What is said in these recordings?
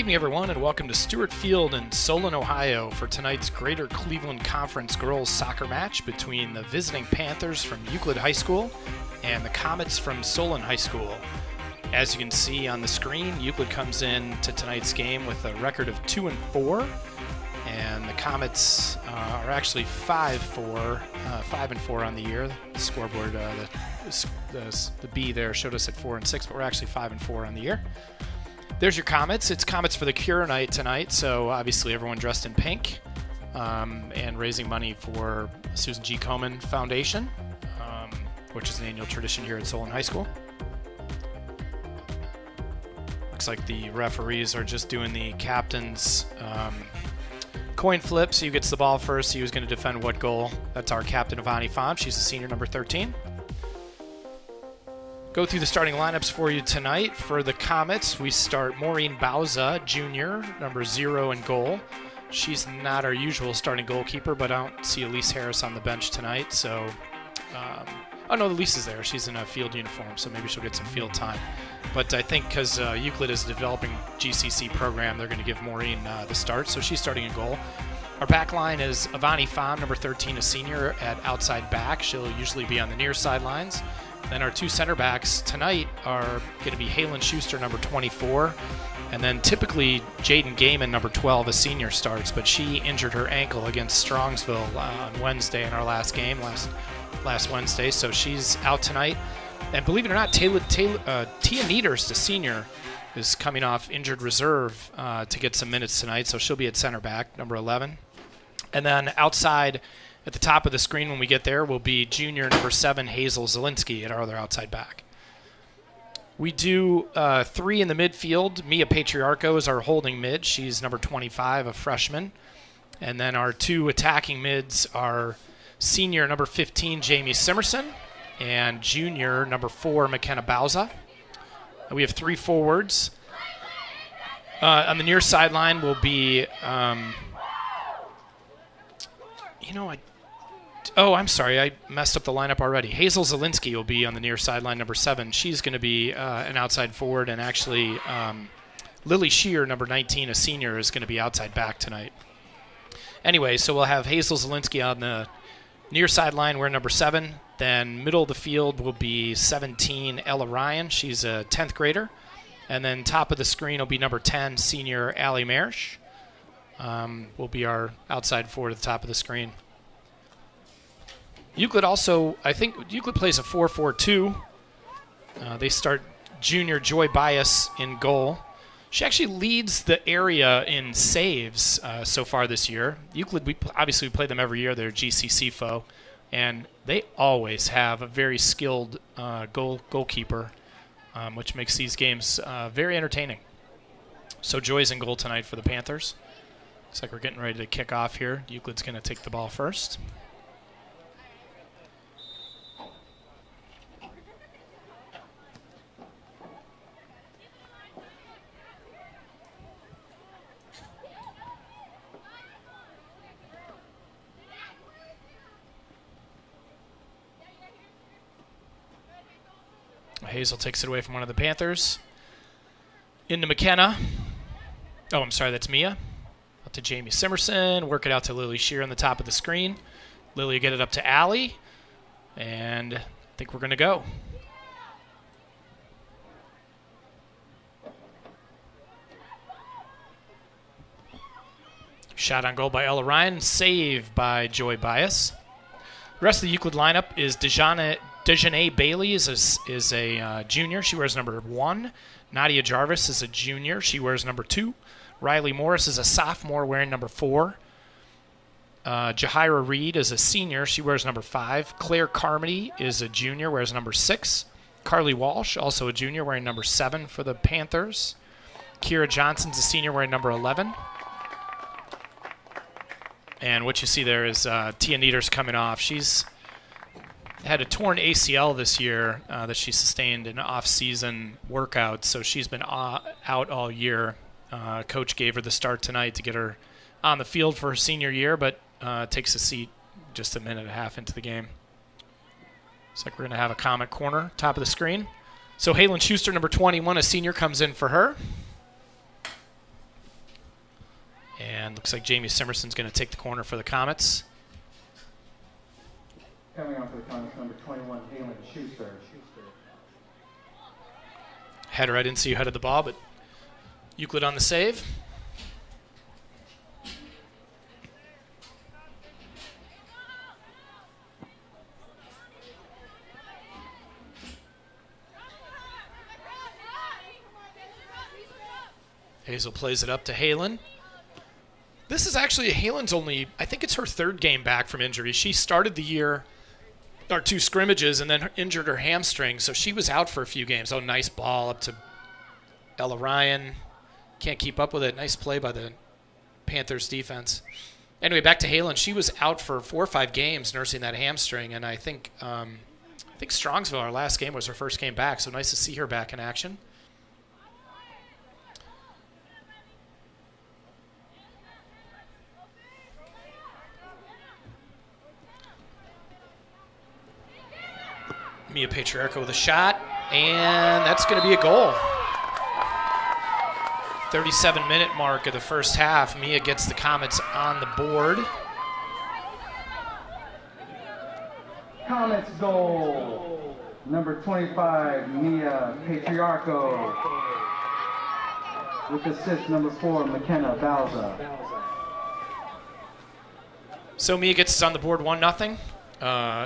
Good evening, everyone, and welcome to Stewart Field in Solon, Ohio for tonight's Greater Cleveland Conference girls soccer match between the visiting Panthers from Euclid High School and the Comets from Solon High School. As you can see on the screen, Euclid comes in to tonight's game with a record of 2-4, and the Comets are actually 5-4 on the year. The scoreboard, the B there showed us at 4-6, but we're actually 5-4 on the year. There's your Comets. It's Comets for the Cure night tonight, so obviously everyone dressed in pink and raising money for Susan G. Komen Foundation, which is an annual tradition here at Solon High School. Looks like the referees are just doing the captain's coin flip. See who gets the ball first, see who's going to defend what goal. That's our captain, Ivani Pham. She's the senior, number 13. Go through the starting lineups for you tonight. For the Comets, we start Maureen Bauza, junior, number 0 in goal. She's not our usual starting goalkeeper, but I don't see Elise Harris on the bench tonight. So, oh no, Elise is there. She's in a field uniform, so maybe she'll get some field time. But I think because Euclid is a developing GCC program, they're going to give Maureen the start, so she's starting in goal. Our back line is Ivani Pham, number 13, a senior, at outside back. She'll usually be on the near sidelines. Then our two center backs tonight are going to be Halen Schuster, number 24, and then typically Jaden Gaiman, number 12, a senior, starts, but she injured her ankle against Strongsville on Wednesday in our last game, last Wednesday, so she's out tonight. And believe it or not, Tia Nieders, the senior, is coming off injured reserve to get some minutes tonight, so she'll be at center back, number 11. And then outside, at the top of the screen when we get there, will be junior number 7, Hazel Zielinski, at our other outside back. We do 3 in the midfield. Mia Patriarcho is our holding mid. She's number 25, a freshman. And then our 2 attacking mids are senior number 15, Jamie Simerson, and junior number 4, McKenna Bauza. And we have 3 forwards. On the near sideline will be... I'm sorry, I messed up the lineup already. Hazel Zielinski will be on the near sideline, number 7. She's going to be an outside forward, and actually Lily Shear, number 19, a senior, is going to be outside back tonight. Anyway, so we'll have Hazel Zielinski on the near sideline. We're number 7. Then middle of the field will be 17, Ella Ryan. She's a 10th grader. And then top of the screen will be number 10, senior Allie Marsh. Will be our outside forward at the top of the screen. Euclid also, I think Euclid plays a 4-4-2. They start junior Joy Bias in goal. She actually leads the area in saves so far this year. Euclid, we play them every year. They're a GCC foe, and they always have a very skilled goalkeeper, which makes these games very entertaining. So Joy's in goal tonight for the Panthers. Looks like we're getting ready to kick off here. Euclid's going to take the ball first. Hazel takes it away from one of the Panthers. Into McKenna. Oh, I'm sorry, that's Mia. Up to Jamie Simerson. Work it out to Lily Shear on the top of the screen. Lily will get it up to Allie. And I think we're going to go. Shot on goal by Ella Ryan. Save by Joy Bias. The rest of the Euclid lineup is Dejanay Bailey is a junior. She wears number 1. Nadia Jarvis is a junior. She wears number 2. Riley Morris is a sophomore wearing number 4. Jahira Reed is a senior. She wears number 5. Claire Carmody is a junior, wears number 6. Carly Walsh, also a junior, wearing number 7 for the Panthers. Kira Johnson's a senior wearing number 11. And what you see there is Tia Nieders coming off. She's had a torn ACL this year that she sustained in off-season workouts, so she's been out all year. Coach gave her the start tonight to get her on the field for her senior year, but takes a seat just a minute and a half into the game. Looks like we're going to have a Comet corner, top of the screen. So Halen Schuster, number 21, a senior, comes in for her. And looks like Jamie Simerson's going to take the corner for the Comets. Coming on for the Comets, number 21, Halen Schuster. Header, I didn't see who headed the ball, but Euclid on the save. Hazel plays it up to Halen. This is actually Halen's only, I think it's her third game back from injury. She started the year, or 2 scrimmages, and then injured her hamstring, so she was out for a few games. Oh, nice ball up to Ella Ryan. Can't keep up with it. Nice play by the Panthers defense. Anyway, back to Halen. She was out for 4 or 5 games nursing that hamstring, and I think Strongsville, our last game, was her first game back, so nice to see her back in action. Mia Patriarca with a shot, and that's going to be a goal. 37-minute mark of the first half. Mia gets the Comets on the board. Comets goal, number 25, Mia Patriarco. With assist number 4, McKenna Balza. So Mia gets us on the board 1-0.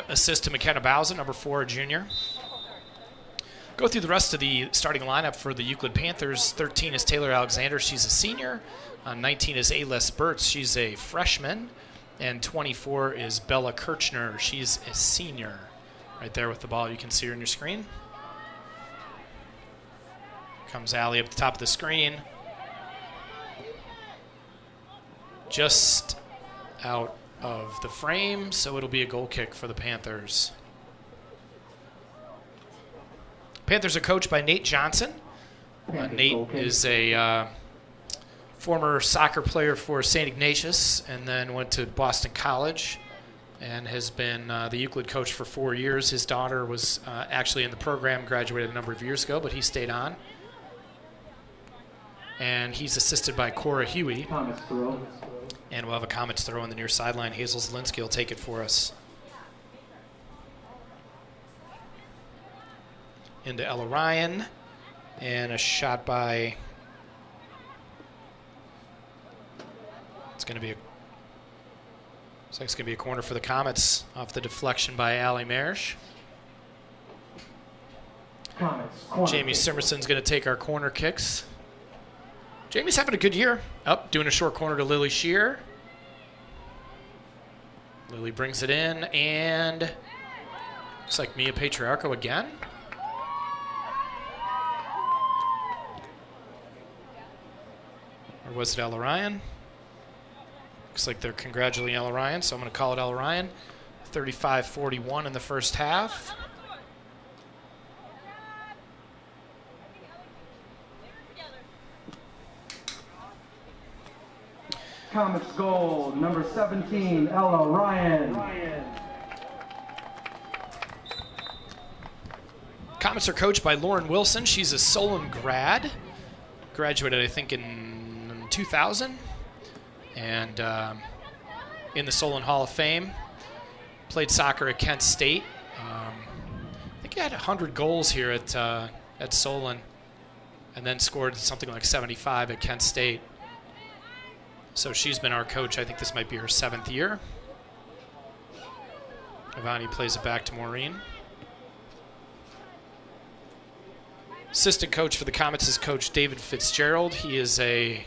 Assist to McKenna Bowza, number 4, a junior. Go through the rest of the starting lineup for the Euclid Panthers. 13 is Taylor Alexander. She's a senior. 19 is Ayla Burtz. She's a freshman. And 24 is Bella Kirchner. She's a senior. Right there with the ball. You can see her on your screen. Comes Allie up the top of the screen. Just out of the frame, so it'll be a goal kick for the Panthers. Panthers are coached by Nate Johnson. Nate is a former soccer player for St. Ignatius and then went to Boston College and has been the Euclid coach for 4 years. His daughter was actually in the program, graduated a number of years ago, but he stayed on. And he's assisted by Cora Huey. And we'll have a Comets throw on the near sideline. Hazel Zielinski will take it for us. Into Ella Ryan. And a shot by... It's going to be a... Looks like it's going to be a corner for the Comets off the deflection by Allie Marsh. Jamie Simerson's going to take our corner kicks. Jamie's having a good year. Up, doing a short corner to Lily Shear. Lily brings it in, and looks like Mia Patriarco again. Or was it Ella Ryan? Looks like they're congratulating Ella Ryan, so I'm going to call it Ella Ryan. 35-41 in the first half. Comets goal, number 17, Ella Ryan. Comets are coached by Lauren Wilson. She's a Solon grad. Graduated, I think, in 2000. And in the Solon Hall of Fame. Played soccer at Kent State. I think he had 100 goals here at Solon. And then scored something like 75 at Kent State. So she's been our coach. I think this might be her 7th year. Ivani plays it back to Maureen. Assistant coach for the Comets is Coach David Fitzgerald. He is a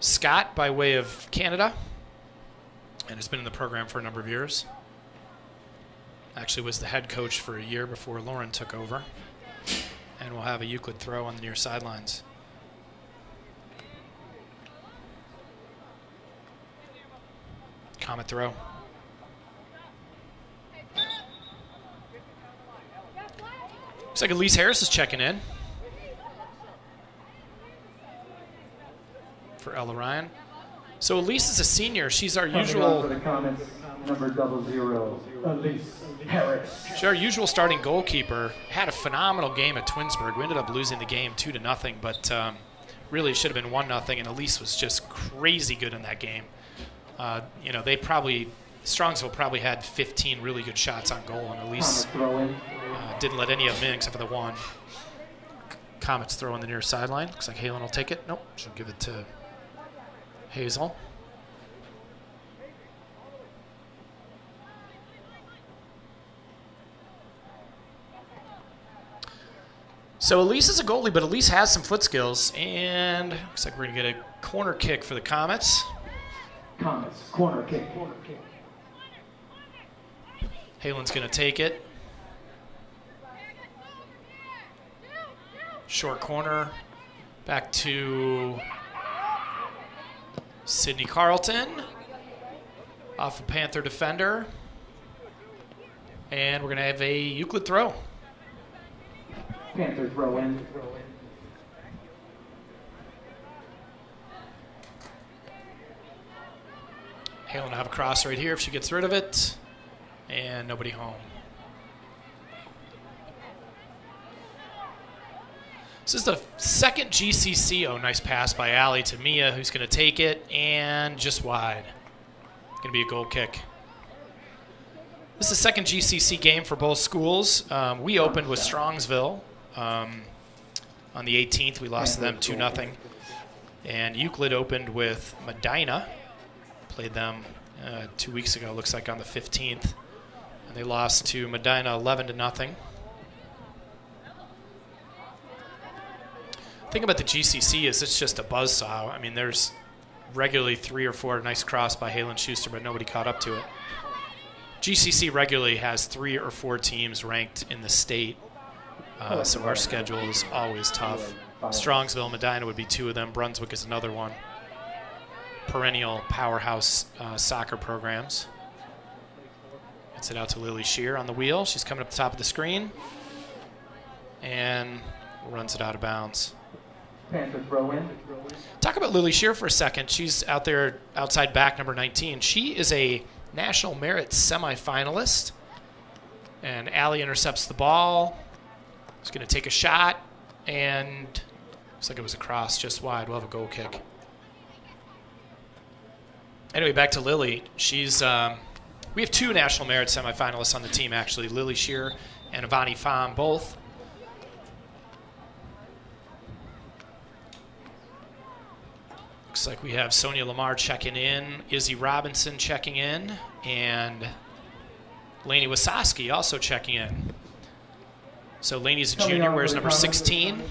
Scot by way of Canada and has been in the program for a number of years. Actually was the head coach for a year before Lauren took over. And we'll have a Euclid throw on the near sidelines. Comet throw. Looks like Elise Harris is checking in for Ella Ryan. So Elise is a senior. She's our usual. For the Comets, number 00, Elise Harris. She's our usual starting goalkeeper. Had a phenomenal game at Twinsburg. We ended up losing the game 2-0, but really should have been 1-0, and Elise was just crazy good in that game. You know, Strongsville probably had 15 really good shots on goal, and Elise didn't let any of them in except for the one. Comets throw in the near sideline. Looks like Halen will take it. Nope, she'll give it to Hazel. So Elise is a goalie, but Elise has some foot skills, and looks like we're going to get a corner kick for the Comets. Comets, corner kick. Halen's going to take it. Short corner. Back to Sydney Carlton. Off a Panther defender. And we're going to have a Euclid throw. Panther throw in. Halen will have a cross right here if she gets rid of it. And nobody home. This is the second GCC. Oh, nice pass by Allie to Mia, who's going to take it, and just wide. Going to be a goal kick. This is the second GCC game for both schools. We opened with Strongsville on the 18th. We lost to them 2-0. And Euclid opened with Medina. Played them 2 weeks ago, looks like on the 15th. And they lost to Medina 11-0. The thing about the GCC is it's just a buzzsaw. I mean, there's regularly 3 or 4 nice cross by Halen Schuster, but nobody caught up to it. GCC regularly has 3 or 4 teams ranked in the state, so our schedule is always tough. Strongsville, Medina would be 2 of them. Brunswick is another one. Perennial powerhouse soccer programs. Gets it out to Lily Shear on the wheel. She's coming up the top of the screen and runs it out of bounds. Panther throw in. Talk about Lily Shear for a second. She's out there outside back, number 19. She is a National Merit semifinalist. And Allie intercepts the ball. She's going to take a shot. And looks like it was a cross just wide. We'll have a goal kick. Anyway, back to Lily. She's we have 2 National Merit semifinalists on the team, actually. Lily Shear and Ivani Pham, both. Looks like we have Sonia Lamar checking in, Izzy Robinson checking in, and Lainey Wasoski also checking in. So Lainey's a junior, wears number 16.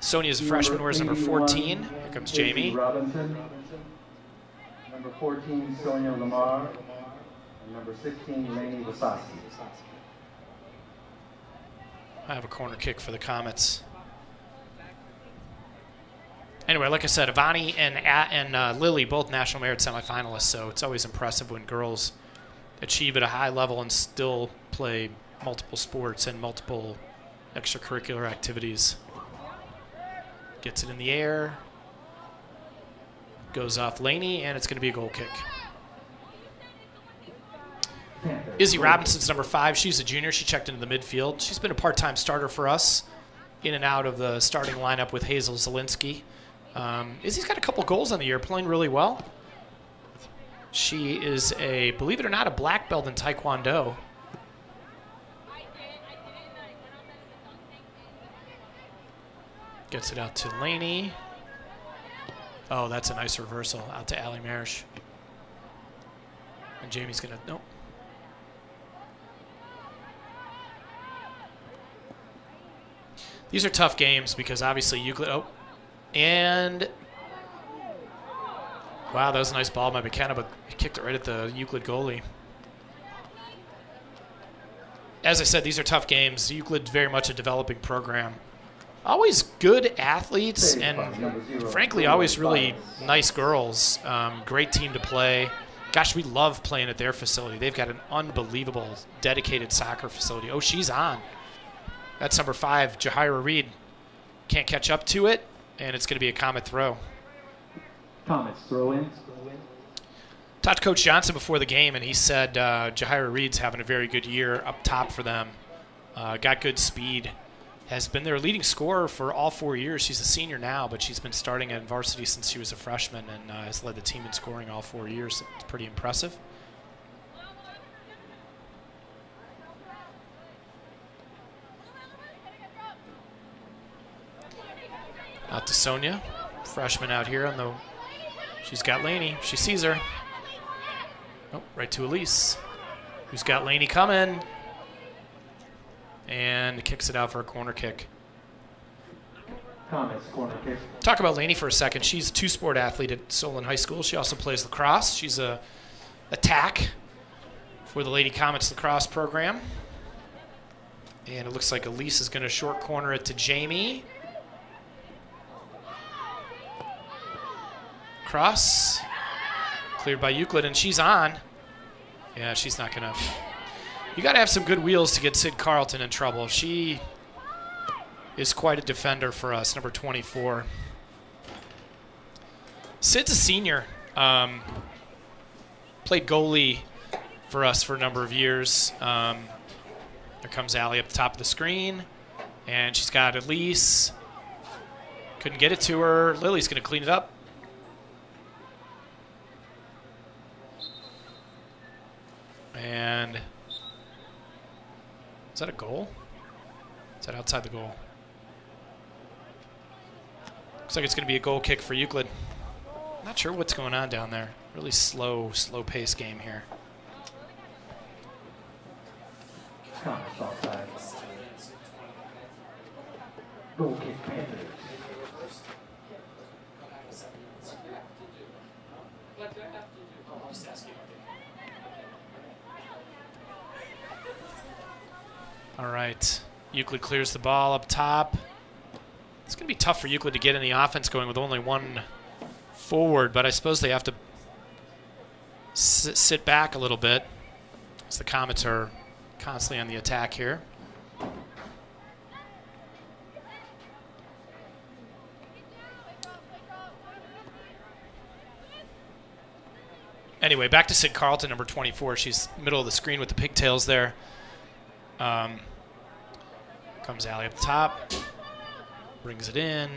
Sonia's a freshman, wears number 14. Here comes Jamie. Robinson, number 14, Sonia Lamar, and number 16, Lainey Wasoski. I have a corner kick for the Comets. Anyway, like I said, Ivani and Lily, both National Merit semifinalists, so it's always impressive when girls achieve at a high level and still play multiple sports and multiple extracurricular activities. Gets it in the air, goes off Laney, and it's going to be a goal kick. Izzy Robinson's number 5. She's a junior. She checked into the midfield. She's been a part-time starter for us, in and out of the starting lineup with Hazel Zielinski. Izzy's got a couple goals on the year, playing really well. She is believe it or not, a black belt in Taekwondo. Gets it out to Laney. Oh, that's a nice reversal out to Allie Marish. And Jamie's going to, nope. These are tough games because obviously Euclid, and wow, that was a nice ball by McKenna, but he kicked it right at the Euclid goalie. As I said, these are tough games. Euclid very much a developing program. Always good athletes and frankly always really nice girls. Great team to play. Gosh, we love playing at their facility. They've got an unbelievable dedicated soccer facility. Oh, she's on. That's number 5, Jahira Reed. Can't catch up to it, and it's going to be a Comet throw. Comets throw in. Talked to Coach Johnson before the game, and he said Jahira Reed's having a very good year up top for them. Got good speed. has been their leading scorer for all 4 years. She's a senior now, but she's been starting at varsity since she was a freshman and has led the team in scoring all 4 years. It's pretty impressive. Out to Sonia, freshman out here on the. She's got Laney. She sees her. Oh, right to Elise, who's got Laney coming. And kicks it out for a corner kick. Comments, corner kick. Talk about Laney for a second. She's a two-sport athlete at Solon High School. She also plays lacrosse. She's a attack for the Lady Comets lacrosse program. And it looks like Elise is going to short corner it to Jamie. Cross. Cleared by Euclid, and she's on. Yeah, she's not going to. You got to have some good wheels to get Sid Carlton in trouble. She is quite a defender for us, number 24. Sid's a senior. Played goalie for us for a number of years. There comes Allie up the top of the screen, and she's got Elise. Couldn't get it to her. Lily's going to clean it up. And is that a goal? Is that outside the goal? Looks like it's going to be a goal kick for Euclid. Not sure what's going on down there. Really slow pace game here. Goal kick, Panthers. All right, Euclid clears the ball up top. It's going to be tough for Euclid to get any offense going with only one forward, but I suppose they have to sit back a little bit as the Comets are constantly on the attack here. Anyway, back to Sid Carlton, number 24. She's middle of the screen with the pigtails there. Comes Allie up the top, brings it in,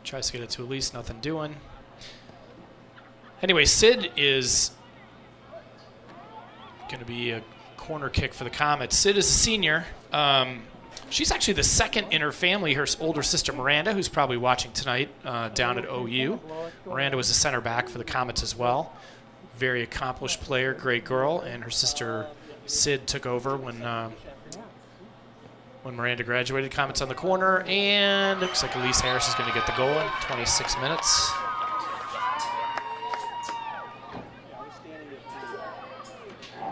tries to get it to Elise, nothing doing. Anyway, Sid is going to be a corner kick for the Comets. Sid is a senior. She's actually the second in her family. Her older sister Miranda, who's probably watching tonight down at OU. Miranda was a center back for the Comets as well. Very accomplished player, great girl, and her sister Sid took over when Miranda graduated. Comets on the corner, and looks like Elise Harris is going to get the goal in 26 minutes.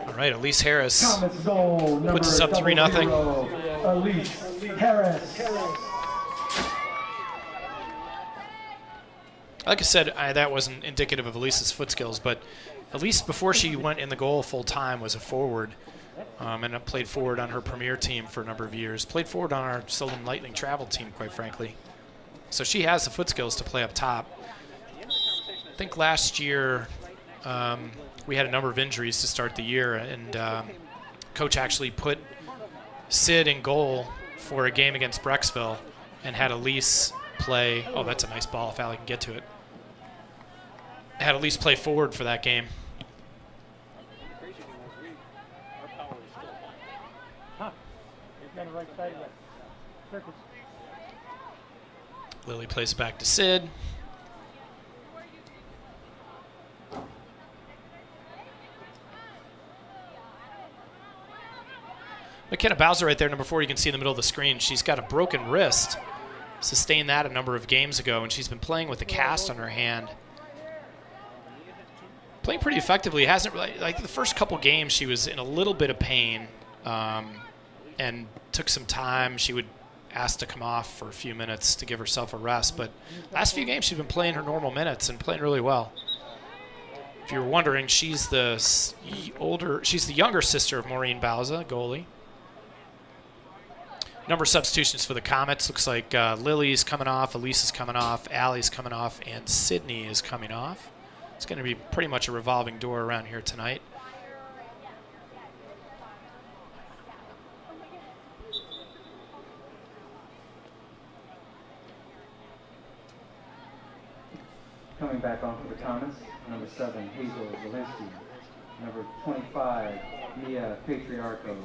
All right, Elise Harris puts us up 3-0. Elise Harris. Like I said, that wasn't indicative of Elise's foot skills, but Elise, before she went in the goal full-time, was a forward. And played forward on her premier team for a number of years. Played forward on our Solon Lightning travel team, quite frankly. So she has the foot skills to play up top. I think last year we had a number of injuries to start the year, and Coach actually put Sid in goal for a game against Brecksville and had Elise play. Oh, that's a nice ball if Allie can get to it. Had Elise play forward for that game. Lily plays it back to Sid. McKenna Bowser right there, number 4, you can see in the middle of the screen. She's got a broken wrist. Sustained that a number of games ago, and she's been playing with a cast on her hand. Playing pretty effectively. Hasn't really, like the first couple games, she was in a little bit of pain and took some time. She would ask to come off for a few minutes to give herself a rest, but last few games she's been playing her normal minutes and playing really well. If you're wondering, she's the younger sister of Maureen Bauza, goalie. Number of substitutions for the Comets. Looks like Lily's coming off, Elise is coming off, Allie's coming off, and Sydney is coming off. It's going to be pretty much a revolving door around here tonight. Coming back on for the Comets, number 7, Hazel Zaleski. Number 25, Mia Patriarcho.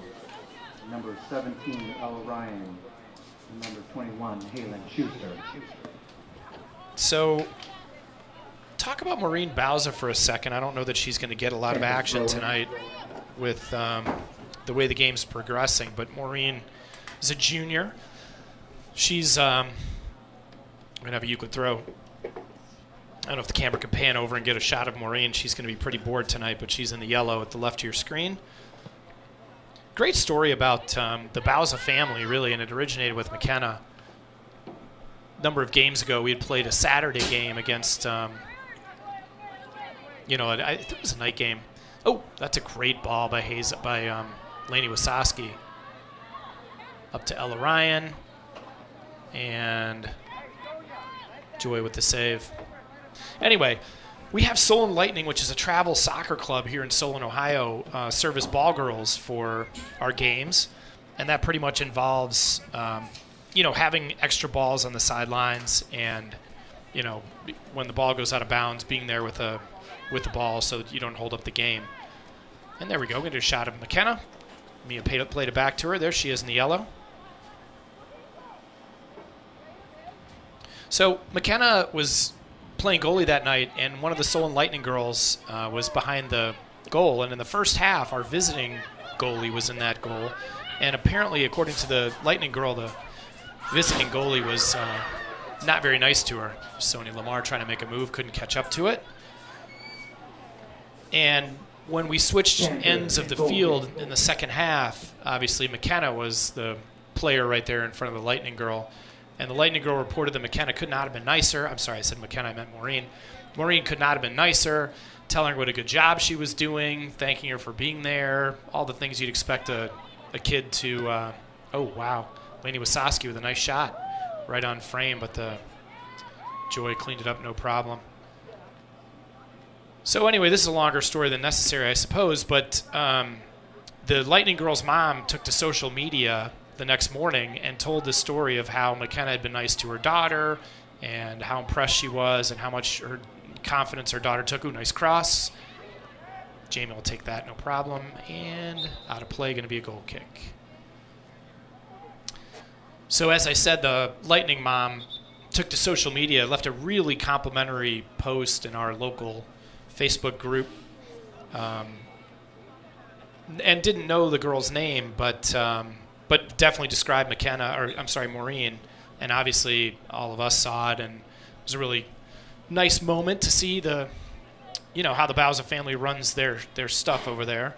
Number 17, Ella Ryan. And number 21, Halen Schuster. So, talk about Maureen Bauza for a second. I don't know that she's going to get a lot of action tonight with the way the game's progressing, but Maureen is a junior. She's going to have a Euclid throw. I don't know if the camera can pan over and get a shot of Maureen. She's going to be pretty bored tonight, but she's in the yellow at the left of your screen. Great story about the Bauza family, really, and it originated with McKenna. A number of games ago, we had played a Saturday game against, I think it was a night game. Oh, that's a great ball by Lainey Wasowski. Up to Ella Ryan. And Joy with the save. Anyway, we have Solon Lightning, which is a travel soccer club here in Solon, Ohio, serve as ball girls for our games. And that pretty much involves, having extra balls on the sidelines and, when the ball goes out of bounds, being there with the ball so that you don't hold up the game. And there we go. We're going to do a shot of McKenna. Mia played it back to her. There she is in the yellow. So McKenna was playing goalie that night, and one of the Solon Lightning girls was behind the goal. And in the first half, our visiting goalie was in that goal. And apparently, according to the Lightning girl, the visiting goalie was not very nice to her. Sonia Lamar trying to make a move, couldn't catch up to it. And when we switched ends of the field in the second half, obviously McKenna was the player right there in front of the Lightning girl. And the Lightning girl reported that McKenna could not have been nicer. I'm sorry, I said McKenna, I meant Maureen. Maureen could not have been nicer, telling her what a good job she was doing, thanking her for being there, all the things you'd expect a kid to, oh, wow. Lainey Wasowski with a nice shot right on frame, but the Joy cleaned it up no problem. So anyway, this is a longer story than necessary, I suppose, but the Lightning girl's mom took to social media the next morning and told the story of how McKenna had been nice to her daughter and how impressed she was and how much her confidence her daughter took. Ooh, nice cross. Jamie will take that, no problem. And out of play, going to be a goal kick. So as I said, the Lightning mom took to social media, left a really complimentary post in our local Facebook group, and didn't know the girl's name, but definitely described Maureen, and obviously all of us saw it, and it was a really nice moment to see how the Bauza family runs their stuff over there.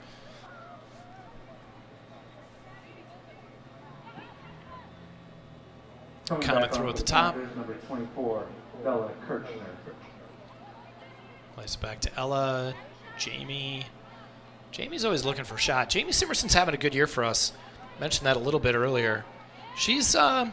Comet throw at the top. Number 24, Bella Kirchner. Plays it back to Ella. Jamie. Jamie's always looking for a shot. Jamie Simerson's having a good year for us. Mentioned that a little bit earlier. She's been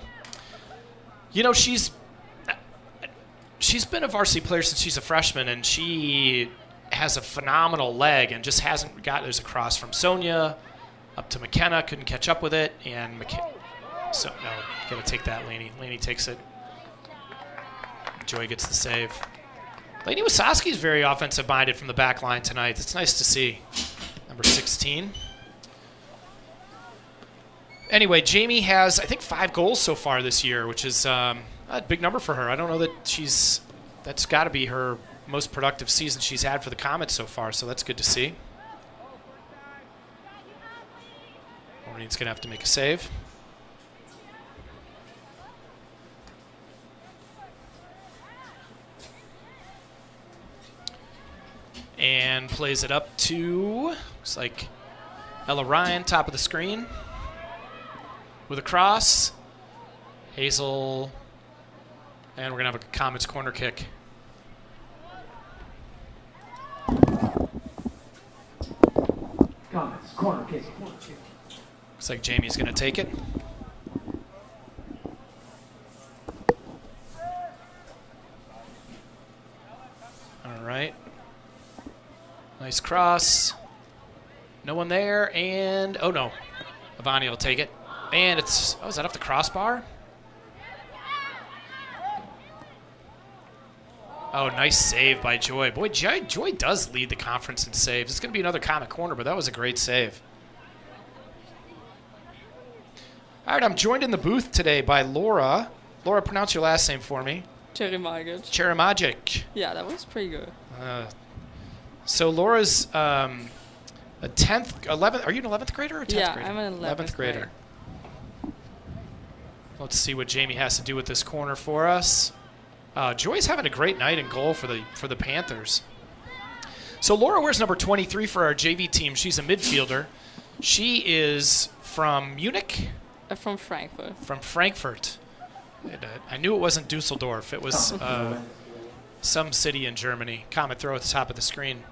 a varsity player since she's a freshman, and she has a phenomenal leg and just hasn't got. There's a cross from Sonia up to McKenna, couldn't catch up with it, and gotta take that, Lainey. Lainey takes it. Joy gets the save. Lainey Wasowski's very offensive-minded from the back line tonight. It's nice to see. Number 16. Anyway, Jamie has, I think, 5 goals so far this year, which is a big number for her. I don't know that that's got to be her most productive season she's had for the Comets so far, so that's good to see. Maureen's going to have to make a save. And plays it up to, looks like Ella Ryan, top of the screen. With a cross. Hazel. And we're going to have a Comets corner kick. Comets corner kick. Looks like Jamie's going to take it. All right. Nice cross. No one there, and oh no. Avani will take it. And is that off the crossbar? Oh, nice save by Joy. Boy, Joy does lead the conference in saves. It's going to be another Comet Corner, but that was a great save. All right, I'm joined in the booth today by Laura. Laura, pronounce your last name for me. Cherrymagic. Yeah, that was pretty good. So Laura's a 10th, 11th. Are you an 11th grader or 10th yeah, grader? I'm an 11th grader. Let's see what Jamie has to do with this corner for us. Joy's having a great night in goal for the Panthers. So Laura wears number 23 for our JV team. She's a midfielder. She is from Munich? From Frankfurt. From Frankfurt. I knew it wasn't Dusseldorf. It was some city in Germany. Comment throw at the top of the screen.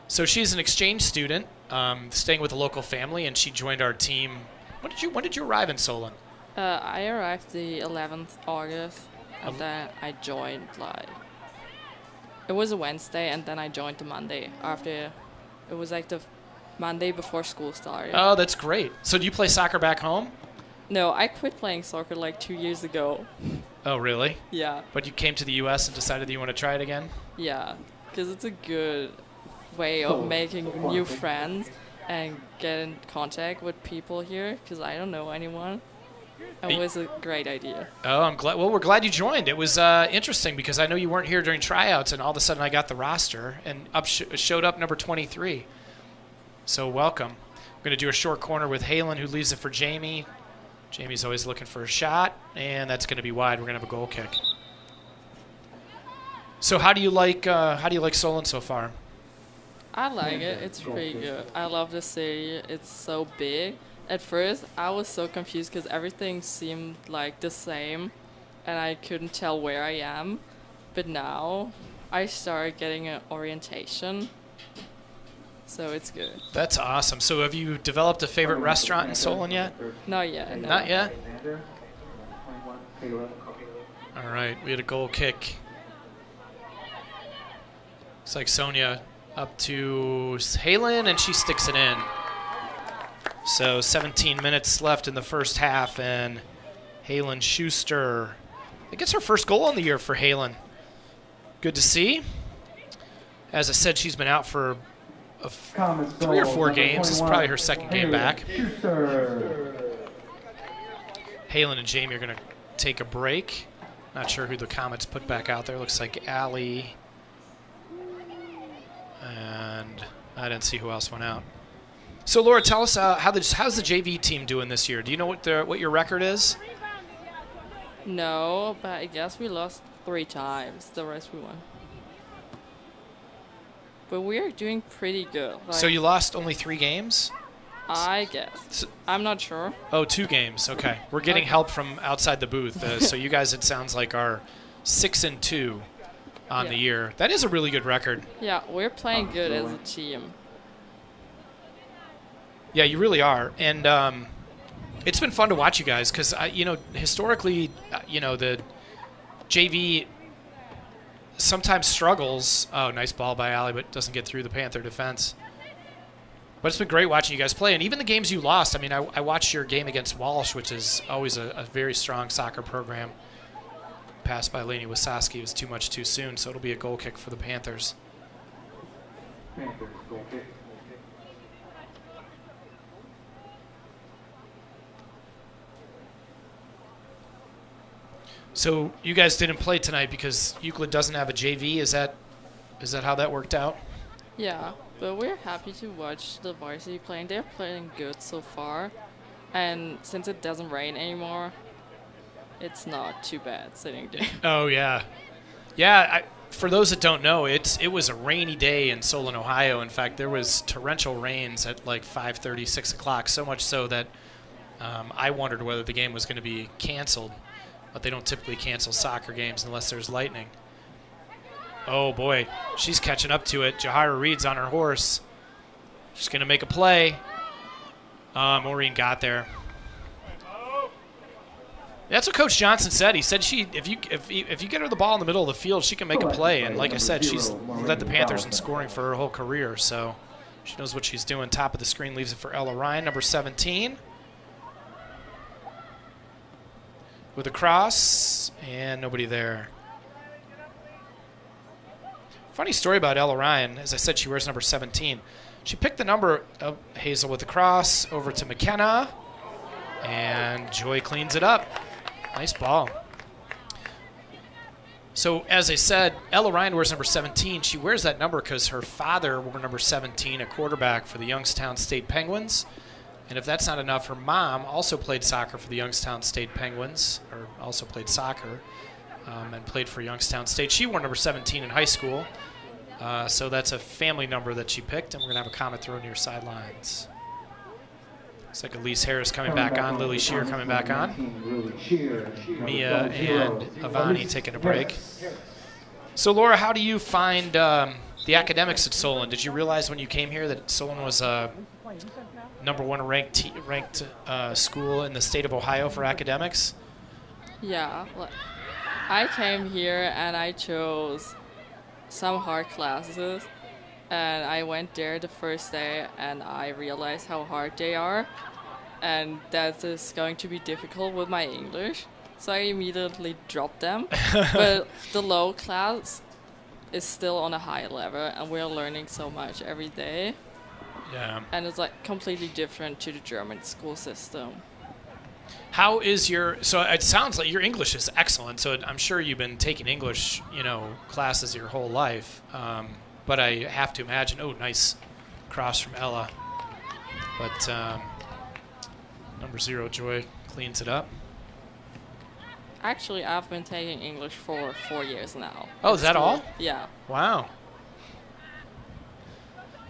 So she's an exchange student, staying with a local family, and she joined our team. When did you arrive in Solon? I arrived the 11th August, and then I joined it was a Wednesday, and then I joined the Monday after. It was like the Monday before school started. Oh, that's great. So do you play soccer back home? No, I quit playing soccer 2 years ago. Oh, really? Yeah. But you came to the U.S. and decided that you want to try it again? Yeah, because it's a good way of making new friends and get in contact with people here, because I don't know anyone. It was a great idea. Oh, I'm glad. Well, we're glad you joined. It was interesting because I know you weren't here during tryouts, and all of a sudden I got the roster, and showed up number 23. So welcome. I'm going to do a short corner with Halen, who leaves it for Jamie. Jamie's always looking for a shot, and that's going to be wide. We're going to have a goal kick. So how do you like Solon so far? I like it. It's pretty good. I love the city. It's so big. At first, I was so confused because everything seemed like the same, and I couldn't tell where I am. But now, I started getting an orientation, so it's good. That's awesome. So have you developed a favorite restaurant in Solon yet? Not yet. No. Not yet? All right, we had a goal kick. Looks like Sonia up to Halen, and she sticks it in. So 17 minutes left in the first half, and Halen Schuster, I guess her first goal on the year for Halen. Good to see. As I said, she's been out for 3 or 4 games. This is probably her second game back. Halen and Jamie are going to take a break. Not sure who the Comets put back out there. Looks like Allie. And I didn't see who else went out. So, Laura, tell us how's the JV team doing this year? Do you know what your record is? No, but I guess we lost 3 times. The rest we won. But we're doing pretty good. So you lost only 3 games? I guess. I'm not sure. Oh, 2 games. Okay. We're getting help from outside the booth. So you guys, it sounds like, are 6-2 on the year. That is a really good record. Yeah, we're playing good as a team. Yeah, you really are. And it's been fun to watch you guys because, historically, the JV sometimes struggles. Oh, nice ball by Allie, but doesn't get through the Panther defense. But it's been great watching you guys play. And even the games you lost, I mean, I watched your game against Walsh, which is always a very strong soccer program. Pass by Lainey Wasoski was too much too soon, so it'll be a goal kick for the Panthers. Panthers goal kick. So you guys didn't play tonight because Euclid doesn't have a JV. Is that how that worked out? Yeah, but we're happy to watch the varsity playing. They're playing good so far, and since it doesn't rain anymore, it's not too bad sitting there. Oh yeah, yeah. For those that don't know, it was a rainy day in Solon, Ohio. In fact, there was torrential rains at like 5:30, 6 o'clock. So much so that I wondered whether the game was going to be canceled. But they don't typically cancel soccer games unless there's lightning. Oh, boy. She's catching up to it. Jahira Reed's on her horse. She's going to make a play. Maureen got there. That's what Coach Johnson said. He said if you get her the ball in the middle of the field, she can make a play. And like I said, she's led the Panthers in scoring for her whole career. So she knows what she's doing. Top of the screen leaves it for Ella Ryan, number 17. With a cross, and nobody there. Funny story about Ella Ryan. As I said, she wears number 17. She picked the number of Hazel with the cross over to McKenna, and Joy cleans it up. Nice ball. So, as I said, Ella Ryan wears number 17. She wears that number because her father wore number 17, a quarterback for the Youngstown State Penguins. And if that's not enough, her mom also played soccer for the Youngstown State Penguins, or also played soccer, and played for Youngstown State. She wore number 17 in high school. So that's a family number that she picked, and we're going to have a comment thrown near sidelines. Looks like Elise Harris coming back on, Lily Shear coming back on. Mia and Avani taking a break. So, Laura, how do you find the academics at Solon? Did you realize when you came here that Solon was a #1 ranked school in the state of Ohio for academics? Yeah. I came here and I chose some hard classes, and I went there the first day and I realized how hard they are, and that is going to be difficult with my English, so I immediately dropped them. But the low class is still on a high level, and we're learning so much every day. Yeah. And it's like completely different to the German school system. How is so it sounds like your English is excellent, so I'm sure you've been taking English, classes your whole life. But I have to imagine, nice cross from Ella. But number 0, Joy, cleans it up. Actually, I've been taking English for 4 years now. Oh, is that all? Yeah. Wow.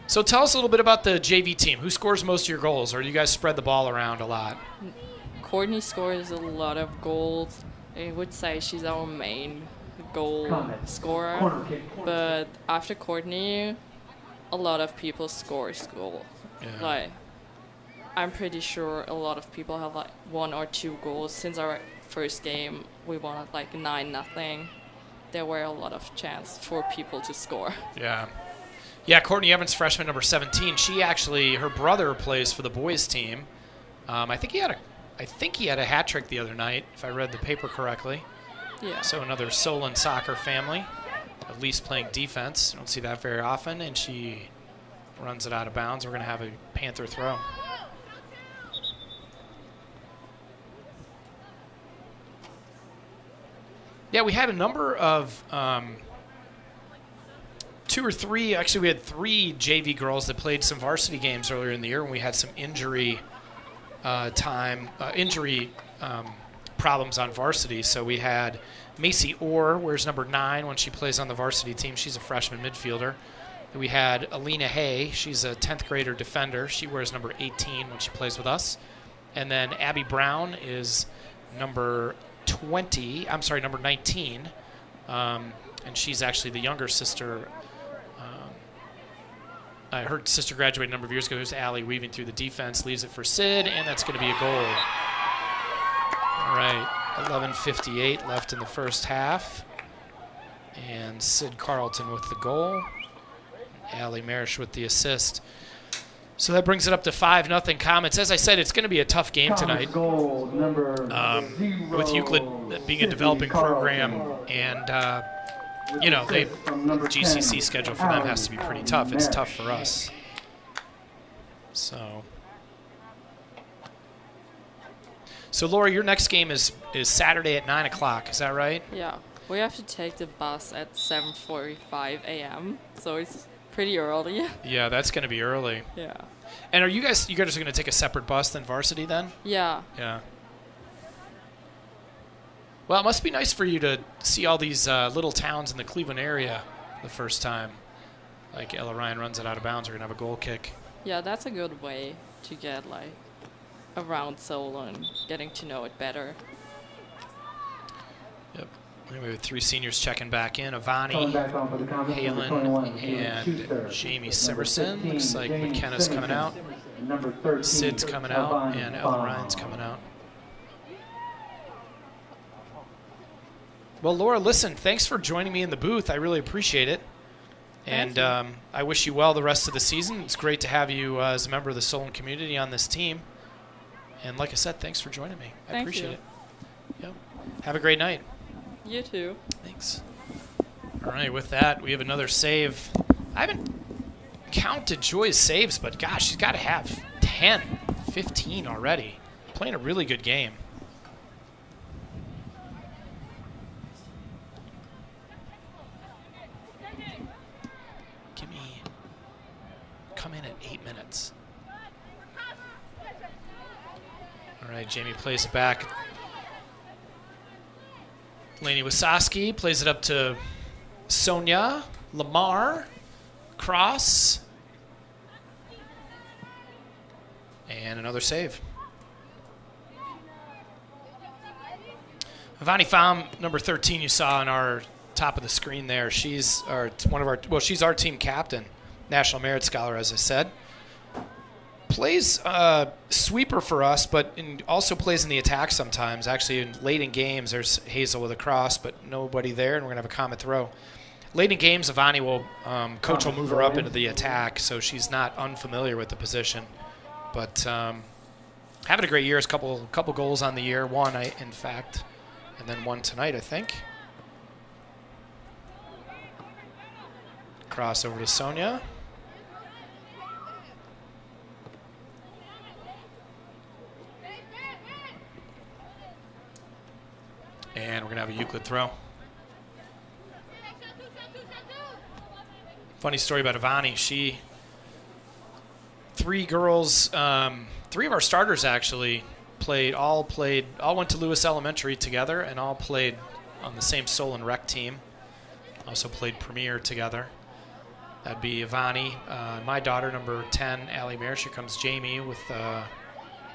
So tell us a little bit about the JV team. Who scores most of your goals, or do you guys spread the ball around a lot? Courtney scores a lot of goals. I would say she's our main goal scorer. But after Courtney, a lot of people score goal. Yeah. Like, I'm pretty sure a lot of people have like 1 or 2 goals. Since our first game, we won like 9-0. There were a lot of chance for people to score. Yeah. Yeah, Courtney Evans, freshman number 17. Her brother plays for the boys team. I think he had a hat trick the other night, if I read the paper correctly. Yeah. So another Solon soccer family, at least playing defense. Don't see that very often, and she runs it out of bounds. We're going to have a Panther throw. Yeah, we had a number of 2 or 3. Actually, we had 3 JV girls that played some varsity games earlier in the year when we had some injury problems on varsity. So we had Macy Orr, wears number 9 when she plays on the varsity team. She's a freshman midfielder. We had Alina Hay. She's a 10th grader defender. She wears number 18 when she plays with us. And then Abby Brown is number 19. And she's actually the younger sister. Her sister graduated a number of years ago. There's Allie weaving through the defense, leaves it for Sid, and that's going to be a goal. All right, 11:58 left in the first half. And Sid Carlton with the goal. Allie Marish with the assist. So that brings it up to 5-0 Comets. As I said, it's going to be a tough game tonight. With Euclid being a developing program, and GCC schedule for them has to be pretty tough. It's tough for us. So Laura, your next game is Saturday at 9 o'clock. Is that right? Yeah. We have to take the bus at 7:45 a.m., so it's pretty early. Yeah, that's going to be early. Yeah. And are you guys are going to take a separate bus than varsity then? Yeah. Yeah. Well, it must be nice for you to see all these little towns in the Cleveland area the first time. Like Ella Ryan runs it out of bounds, we're going to have a goal kick. Yeah, that's a good way to get around Solon, getting to know it better. Yep. Anyway, we have 3 seniors checking back in. Avani, Halen, and Jamie Simerson. Looks like McKenna's coming out. Sid's coming out, and Ella Ryan's coming out. Well, Laura, listen, thanks for joining me in the booth. I really appreciate it. And I wish you well the rest of the season. It's great to have you as a member of the Solon community on this team. And like I said, thanks for joining me. I appreciate it. Yep. Have a great night. You too. Thanks. All right, with that, we have another save. I haven't counted Joy's saves, but gosh, she's got to have 10, 15 already. Playing a really good game. Come in at 8 minutes. All right, Jamie plays it back. Lainey Wasoski plays it up to Sonia. Lamar. Cross. And another save. Ivani Pham, number 13, you saw on our top of the screen there. She's she's our team captain. National Merit Scholar, as I said. Plays sweeper for us, but also plays in the attack sometimes. Actually, late in games, there's Hazel with a cross, but nobody there, and we're going to have a comet throw. Late in games, Ivani will, coach will move her up into the attack, so she's not unfamiliar with the position. But having a great year. A couple goals on the year. One, in fact, and then one tonight, I think. Cross over to Sonia. And we're going to have a Euclid throw. Funny story about Ivani. Three of our starters actually all went to Lewis Elementary together and all played on the same Solon rec team. Also played Premier together. That'd be Ivani. My daughter, number 10, Allie Mayer. Here comes Jamie with the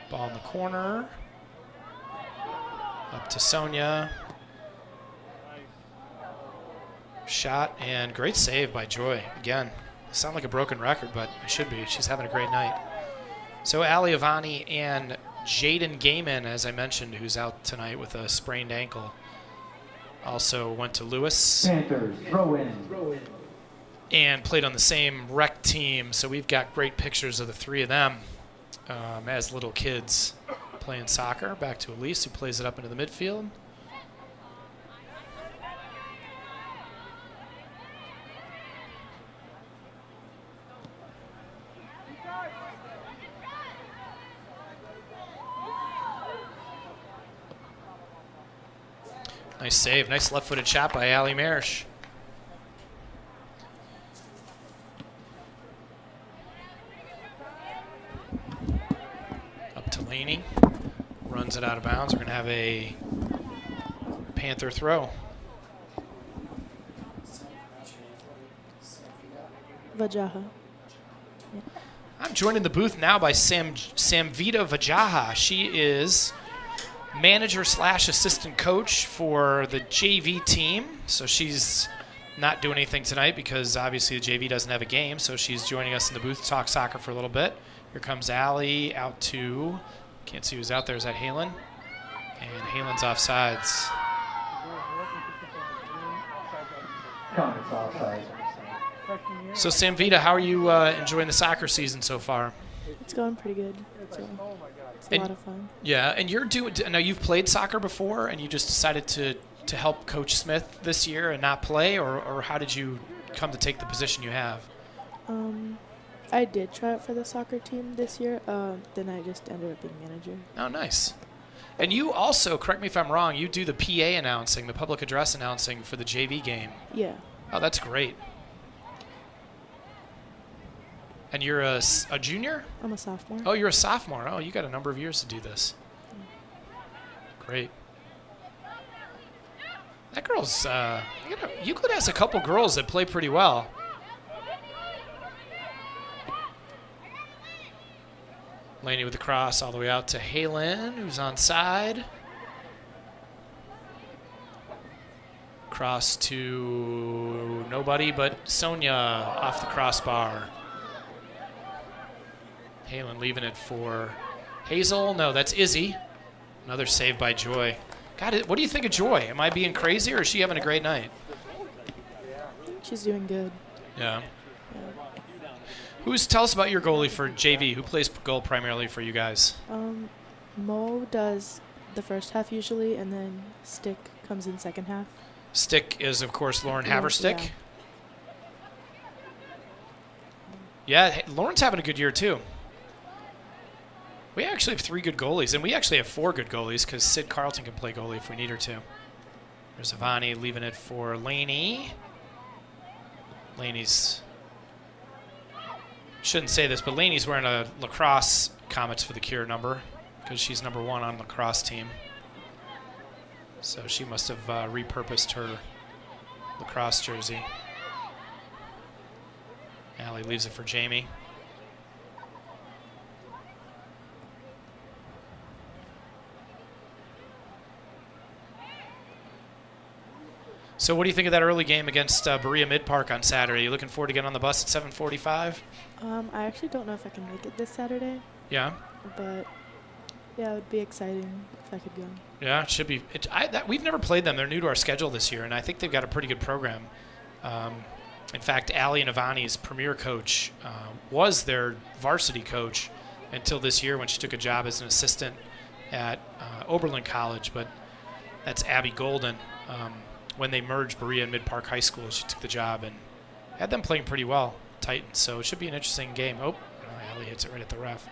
ball in the corner. Up to Sonia. Shot and great save by Joy. Again, sound like a broken record, but it should be. She's having a great night. So Allie Ivani and Jaden Gaiman, as I mentioned, who's out tonight with a sprained ankle, also went to Lewis. Panthers, throw in. And played on the same rec team. So we've got great pictures of the three of them as little kids playing soccer. Back to Elise, who plays it up into the midfield. Nice save. Nice left-footed shot by Allie Marsh. Up to Laney. Runs it out of bounds. We're going to have a Panther throw. Vajaha. Yeah. I'm joined in the booth now by Samvita Vajaha. She is manager/assistant coach for the JV team. So she's not doing anything tonight because obviously the JV doesn't have a game. So she's joining us in the booth to talk soccer for a little bit. Here comes Allie out to, can't see who's out there. Is that Halen? And Halen's offsides. Comments offside. So Samvita, how are you enjoying the soccer season so far? It's going pretty good. It's a lot of fun. Yeah, and now you've played soccer before, and you just decided to help Coach Smith this year and not play, or how did you come to take the position you have? I did try out for the soccer team this year. Then I just ended up being manager. Oh, nice. And you also, correct me if I'm wrong, you do the PA announcing, the public address announcing for the JV game. Yeah. Oh, that's great. And you're a junior? I'm a sophomore. Oh, you're a sophomore. Oh, you got a number of years to do this. Great. That girl's, Euclid has a couple girls that play pretty well. Laney with the cross all the way out to Halen, who's on side. Cross to nobody but Sonia off the crossbar. Halen leaving it for Hazel. No, that's Izzy. Another save by Joy. God, what do you think of Joy? Am I being crazy, or is she having a great night? She's doing good. Yeah. Tell us about your goalie for JV. Who plays goal primarily for you guys? Mo does the first half usually, and then Stick comes in second half. Stick is, of course, Lauren Yeah, Haverstick. Yeah, Lauren's having a good year, too. We actually have 3 good goalies, and we actually have 4 good goalies because Sid Carlton can play goalie if we need her to. There's Ivani leaving it for Laney. Laney's... Shouldn't say this, but Laney's wearing a lacrosse Comets for the Cure number because she's number 1 on lacrosse team. So she must have repurposed her lacrosse jersey. Allie leaves it for Jamie. So what do you think of that early game against Berea Mid-Park on Saturday? You looking forward to getting on the bus at 7:45? I actually don't know if I can make it this Saturday, Yeah. but yeah, it would be exciting if I could go. Yeah, it should be. We've never played them. They're new to our schedule this year, and I think they've got a pretty good program. In fact, Allie and Ivani's premier coach was their varsity coach until this year when she took a job as an assistant at Oberlin College, but that's Abby Golden. When they merged Berea and Mid-Park High School, she took the job and had them playing pretty well, Titans. So it should be an interesting game. Oh, Allie hits it right at the ref.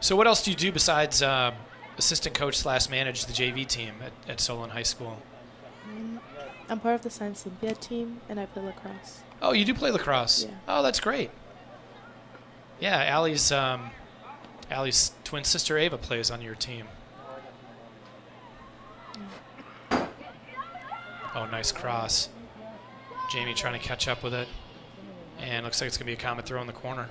So what else do you do besides assistant coach / manage the JV team at Solon High School? I'm part of the Science Olympiad team, and I play lacrosse. Oh, you do play lacrosse? Yeah. Oh, that's great. Yeah, Allie's twin sister Ava plays on your team. Oh, nice cross. Jamie trying to catch up with it. And looks like it's going to be a Comet throw in the corner.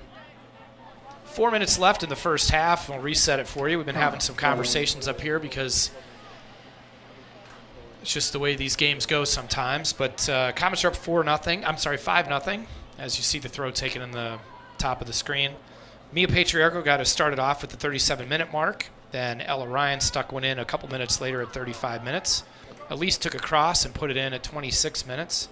4 minutes left in the first half. We'll reset it for you. We've been having some conversations up here because it's just the way these games go sometimes. But Comets are up 5-0, as you see the throw taken in the top of the screen. Mia Patriarcho got us started off at the 37-minute mark. Then Ella Ryan stuck one in a couple minutes later at 35 minutes. Elise took a cross and put it in at 26 minutes.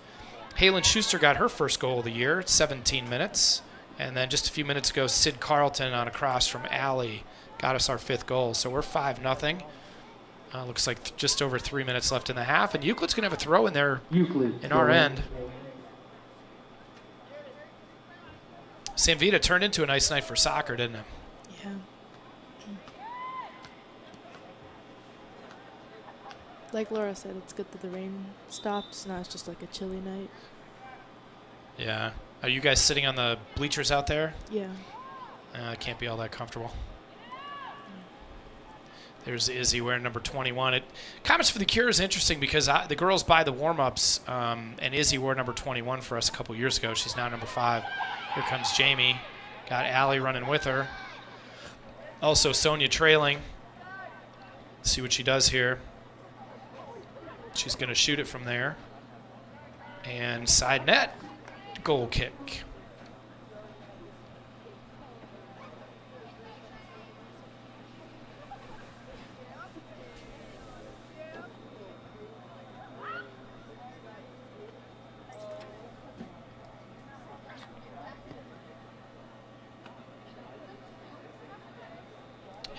Halen Schuster got her first goal of the year at 17 minutes. And then just a few minutes ago, Sid Carlton on a cross from Allie got us our 5th goal. So we're 5-0. Looks like just over 3 minutes left in the half. And Euclid's going to have a throw in there Euclid in our end. San Vita turned into a nice night for soccer, didn't it? Yeah. Like Laura said, it's good that the rain stopped, so now it's just like a chilly night. Yeah. Are you guys sitting on the bleachers out there? Yeah. It can't be all that comfortable. There's Izzy wearing number 21. Comets for the Cure is interesting because the girls buy the warm-ups, and Izzy wore number 21 for us a couple years ago. She's now number 5. Here comes Jamie. Got Allie running with her. Also Sonia trailing. Let's see what she does here. She's going to shoot it from there. And side net. Goal kick.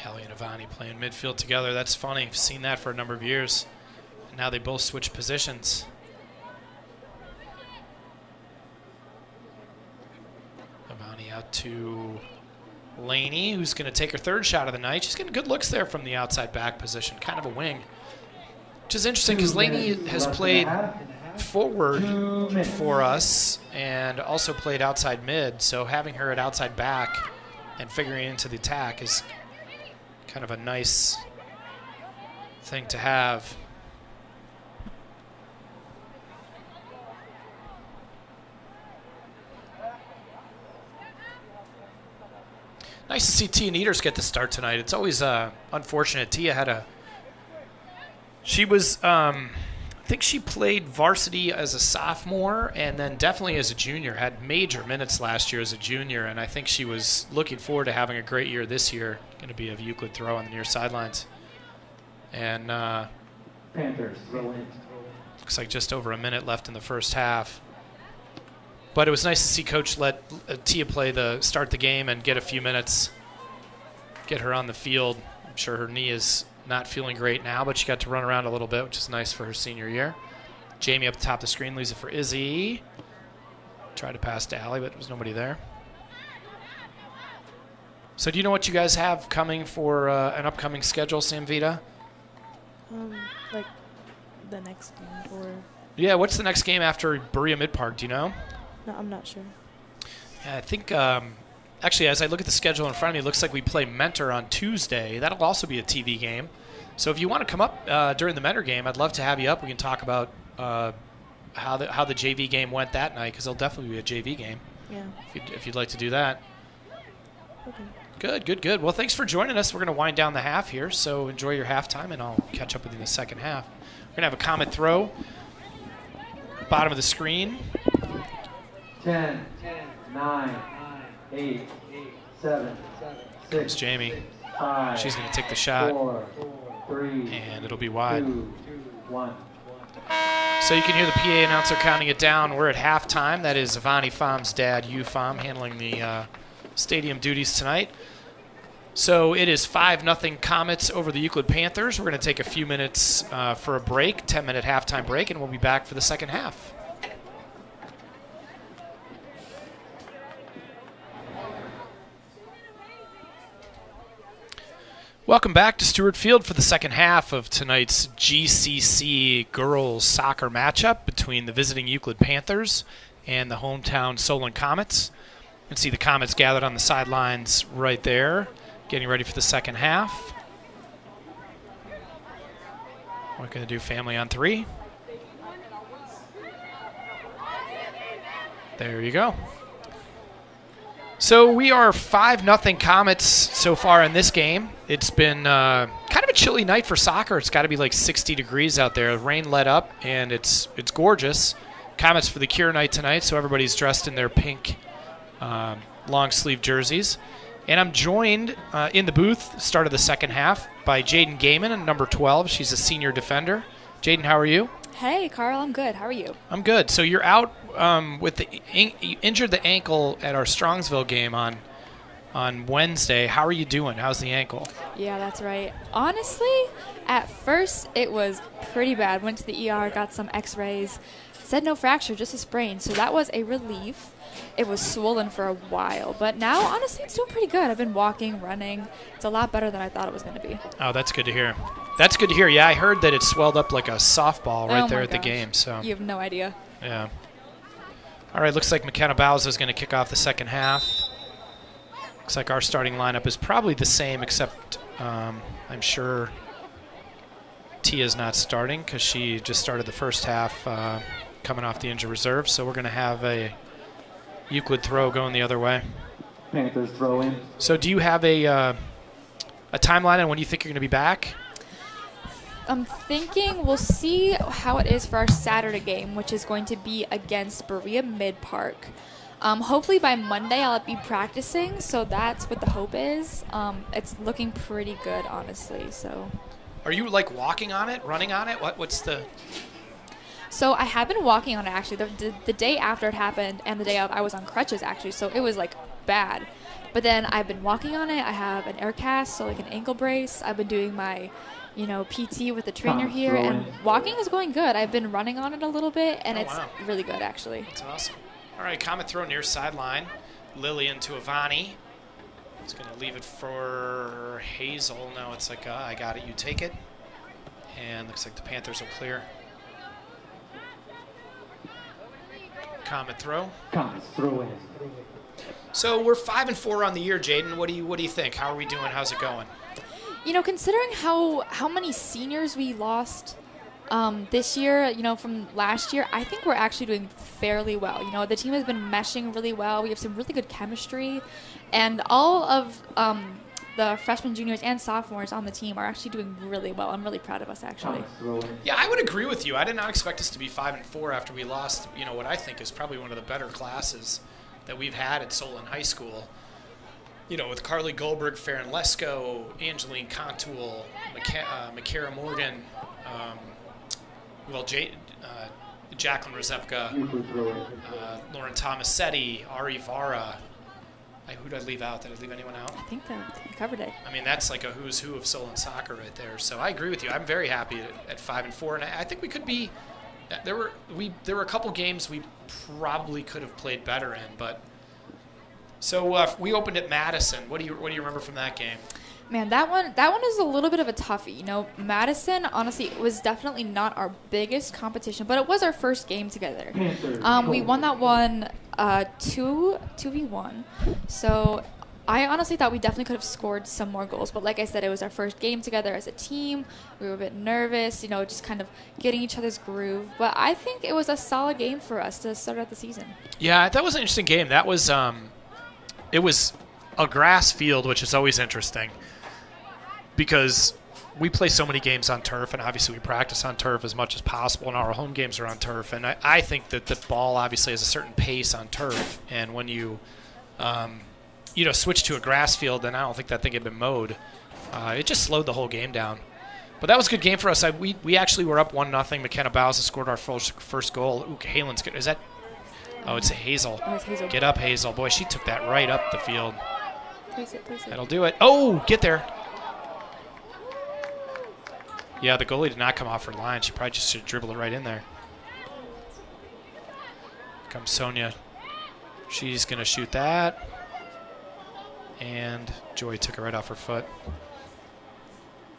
Allie and Ivani playing midfield together. That's funny. I've seen that for a number of years. And now they both switch positions. Ivani out to Laney, who's going to take her 3rd shot of the night. She's getting good looks there from the outside back position, kind of a wing. Which is interesting because Laney has played forward for us and also played outside mid. So having her at outside back and figuring into the attack is kind of a nice thing to have. Nice to see Tia Nieders get the start tonight. It's always unfortunate. Tia had she was, I think she played varsity as a sophomore and then definitely as a junior, had major minutes last year as a junior, and I think she was looking forward to having a great year this year. Going to be a Euclid throw on the near sidelines. And Panthers throw in. looks like just over a minute left in the first half. But it was nice to see Coach let Tia start the game and get a few minutes, get her on the field. sure her knee is not feeling great now, but she got to run around a little bit, which is nice for her senior year. Jamie up the top of the screen leaves it for Izzy. Tried to pass to Allie, but there was nobody there. So do you know what you guys have coming for an upcoming schedule, Samvita? Like the next game or... Yeah, what's the next game after Berea Mid-Park? Do you know? No, I'm not sure. Yeah, I think, actually, as I look at the schedule in front of me, it looks like we play Mentor on Tuesday. That'll also be a TV game. So if you want to come up during the Mentor game, I'd love to have you up. We can talk about how the JV game went that night, because there'll definitely be a JV game. Yeah. If you'd like to do that. Okay. Good. Well, thanks for joining us. We're going to wind down the half here, so enjoy your halftime, and I'll catch up with you in the second half. We're going to have a Comet throw. Bottom of the screen. 10, 9, 8, 7, 6, Jamie. 5, She's going to take the shot. 4, 3, and it'll be wide. 2, 1. So you can hear the PA announcer counting it down. We're at halftime. That is Avani Phom's dad, Yu Phom, handling the stadium duties tonight. So it is 5-0 Comets over the Euclid Panthers. We're going to take a few minutes for a break, 10-minute halftime break, and we'll be back for the second half. Welcome back to Stewart Field for the second half of tonight's GCC girls soccer matchup between the visiting Euclid Panthers and the hometown Solon Comets. You can see the Comets gathered on the sidelines right there, getting ready for the second half. We're going to do family on three. There you go. So we are 5-0 Comets so far in this game. It's been kind of a chilly night for soccer. It's got to be like 60 degrees out there. The rain let up, and it's gorgeous. Comets for the Cure night tonight, so everybody's dressed in their pink long-sleeve jerseys. And I'm joined in the booth, start of the second half, by Jaden Gaiman, number 12. She's a senior defender. Jaden, how are you? Hey, Carl, I'm good. How are you? I'm good. So you're out with you injured the ankle at our Strongsville game on Wednesday. How are you doing? How's the ankle? Yeah, that's right. Honestly, at first it was pretty bad. Went to the ER, got some x-rays. Said no fracture, just a sprain. So that was a relief. It was swollen for a while. But now, honestly, it's doing pretty good. I've been walking, running. It's a lot better than I thought it was going to be. Oh, that's good to hear. That's good to hear. Yeah, I heard that it swelled up like a softball right there at the gosh. game. So You have no idea. yeah. All right, looks like McKenna Bauza is going to kick off the second half. Looks like our starting lineup is probably the same, except I'm sure Tia's not starting because she just started the first half coming off the injured reserve. So we're going to have a Euclid throw going the other way. Panthers throw in. So do you have a timeline on when you think you're going to be back? I'm thinking we'll see how it is for our Saturday game, which is going to be against Berea Mid-Park. Hopefully by Monday I'll be practicing, so that's what the hope is. It's looking pretty good, honestly. So. Are you like walking on it, running on it? What's the? So I have been walking on it actually. The day after it happened and the day of, I was on crutches actually, so it was like bad. But then I've been walking on it. I have an air cast, so like an ankle brace. I've been doing my PT with the trainer here, and walking is going good. I've been running on it a little bit, and it's really good, actually. That's awesome. All right, Comet throw near sideline. Lillian to Avani. He's going to leave it for Hazel. No, it's like, I got it, you take it. And looks like the Panthers will clear. Comet throw. Comets throw in. So we're 5-4 on the year, Jaden. What do you think? How are we doing? How's it going? Considering how many seniors we lost this year, from last year, I think we're actually doing fairly well. The team has been meshing really well. We have some really good chemistry, and all of the freshmen, juniors, and sophomores on the team are actually doing really well. I'm really proud of us, actually. Yeah, I would agree with you. I did not expect us to be 5-4 after we lost, what I think is probably one of the better classes that we've had at Solon High School. With Carly Goldberg, Farron Lesko, Angeline Contoul, Makara Morgan, Jacqueline Rozepka, Lauren Tomasetti, Ari Vara, Who did I leave out? Did I leave anyone out? I think that we covered it. I mean, that's like a who's who of Solon soccer right there. So I agree with you. I'm very happy at 5-4, and I think we could be. There were a couple games we probably could have played better in, but. So we opened at Madison. What do you remember from that game? Man, that one is a little bit of a toughie. You know, Madison, honestly, was definitely not our biggest competition, but it was our first game together. We won that one 2v1. So I honestly thought we definitely could have scored some more goals. But like I said, it was our first game together as a team. We were a bit nervous, you know, just kind of getting each other's groove. But I think it was a solid game for us to start out the season. Yeah, that was an interesting game. That was it was a grass field, which is always interesting because we play so many games on turf, and obviously we practice on turf as much as possible, and our home games are on turf. And I think that the ball obviously has a certain pace on turf, and when you switch to a grass field, then I don't think that thing had been mowed. It just slowed the whole game down. But that was a good game for us. We actually were up 1-0. McKenna Bowser scored our first goal. Ooh, Halen's good. Is that? Oh, it's a Hazel. Oh, it's Hazel. Get up, Hazel. Boy, she took that right up the field. Place it. That'll do it. Oh, get there. Yeah, the goalie did not come off her line. She probably just should dribble it right in there. Comes Sonia. She's going to shoot that. And Joy took it right off her foot.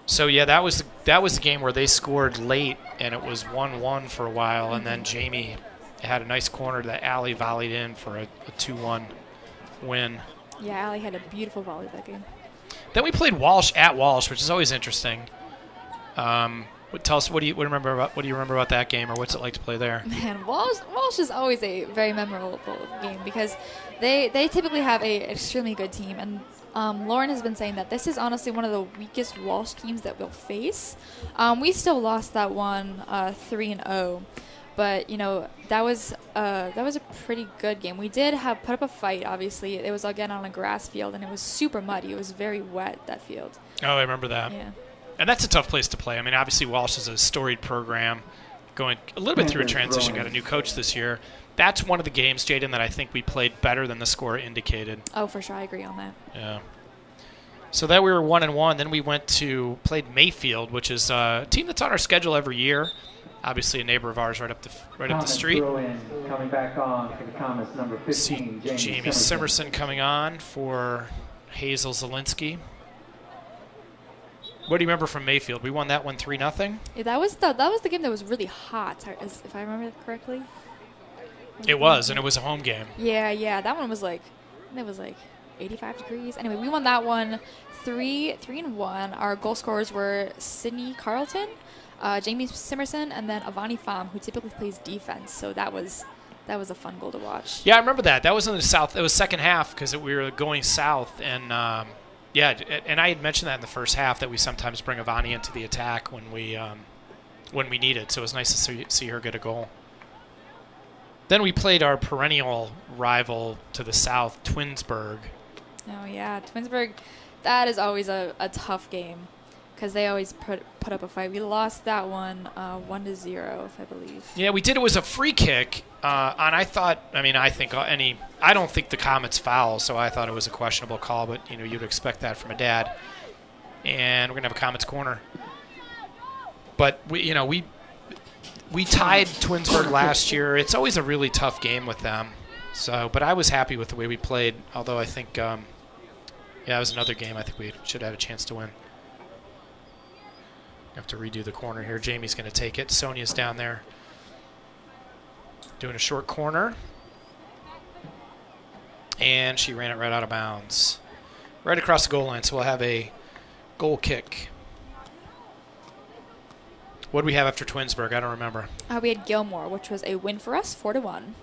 So, yeah, that was the game where they scored late, and it was 1-1 for a while, and then Jamie had a nice corner that Allie volleyed in for a 2-1 win. Yeah, Allie had a beautiful volley that game. Then we played Walsh at Walsh, which is always interesting. Tell us, what do you remember about that game, or what's it like to play there? Man, Walsh is always a very memorable game because they typically have a extremely good team, and Lauren has been saying that this is honestly one of the weakest Walsh teams that we'll face. We still lost that one 3-0. But, you know, that was a pretty good game. We did put up a fight, obviously. It was, again, on a grass field, and it was super muddy. It was very wet, that field. Oh, I remember that. Yeah. And that's a tough place to play. I mean, obviously, Walsh is a storied program, going a little bit through a transition, got a new coach this year. That's one of the games, Jaden, that I think we played better than the score indicated. Oh, for sure. I agree on that. Yeah. So that we were 1-1. Then we played Mayfield, which is a team that's on our schedule every year. Obviously, a neighbor of ours right up the street. Coming back on for the Comets, number 15, Jamie Simerson coming on for Hazel Zielinski. What do you remember from Mayfield? We won that one 3-0. Yeah, that was the game that was really hot, if I remember correctly. It was, and it was a home game. Yeah. That one was like 85 degrees. Anyway, we won that one 3-1. Our goal scorers were Sydney Carlton, Jamie Simerson, and then Avani Pham, who typically plays defense. So that was a fun goal to watch. Yeah, I remember that. That was in the south. It was second half because we were going south, and and I had mentioned that in the first half that we sometimes bring Avani into the attack when we need it. So it was nice to see her get a goal. Then we played our perennial rival to the south, Twinsburg. Oh yeah, Twinsburg. That is always a tough game. Because they always put up a fight. We lost that one 1-0, if I believe. Yeah, we did. It was a free kick, and I don't think the Comets foul, so I thought it was a questionable call. But you'd expect that from a dad. And we're gonna have a Comets corner. But we tied Twinsburg last year. It's always a really tough game with them. So, but I was happy with the way we played. Although I think, it was another game I think we should have had a chance to win. Have to redo the corner here. Jamie's going to take it. Sonia's down there doing a short corner. And she ran it right out of bounds. Right across the goal line, so we'll have a goal kick. What do we have after Twinsburg? I don't remember. We had Gilmore, which was a win for us, 4-1.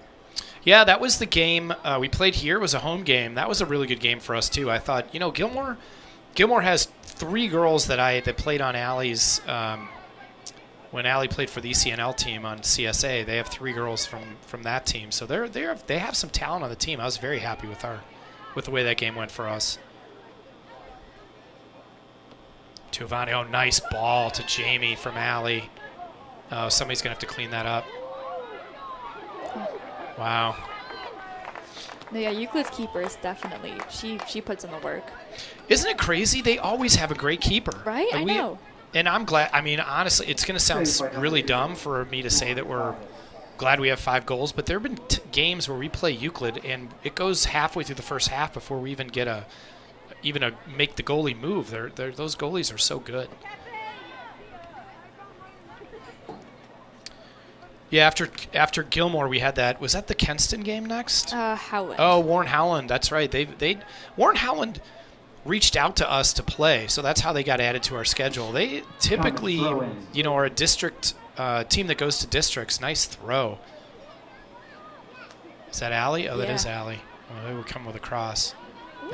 Yeah, that was the game we played here. It was a home game. That was a really good game for us, too. I thought, Gilmore has 3 girls that played on Allie's when Allie played for the ECNL team on CSA. They have 3 girls from that team, so they have some talent on the team. I was very happy with the way that game went for us. To Avani, oh, nice ball to Jamie from Allie. Oh, somebody's gonna have to clean that up. Wow. No, yeah, Euclid's keeper is definitely, she puts in the work. Isn't it crazy? They always have a great keeper. Right? I know. And I'm glad. I mean, honestly, it's going to sound really dumb for me to say that we're glad we have 5 goals, but there have been games where we play Euclid, and it goes halfway through the first half before we even get make the goalie move. Those goalies are so good. Yeah, after Gilmore, we had that. Was that the Kenston game next? Howland. Oh, Warren Howland. That's right. Warren Howland reached out to us to play, so that's how they got added to our schedule. They typically, are a district team that goes to districts. Nice throw. Is that Allie? Oh, that is Allie. Oh, they would come with a cross.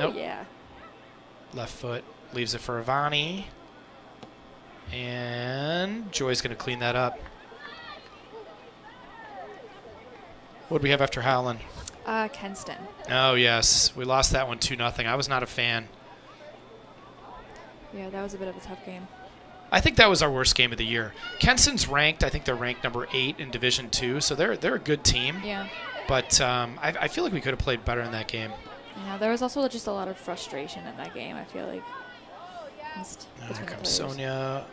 Nope. Yeah. Left foot leaves it for Ivani, and Joy's going to clean that up. What do we have after Howland? Kenston. Oh, yes. We lost that one 2-0. I was not a fan. Yeah, that was a bit of a tough game. I think that was our worst game of the year. Kenston's ranked. I think they're ranked number 8 in Division 2, so they're a good team. Yeah. But I feel like we could have played better in that game. Yeah, there was also just a lot of frustration in that game, I feel like. Here comes Sonia.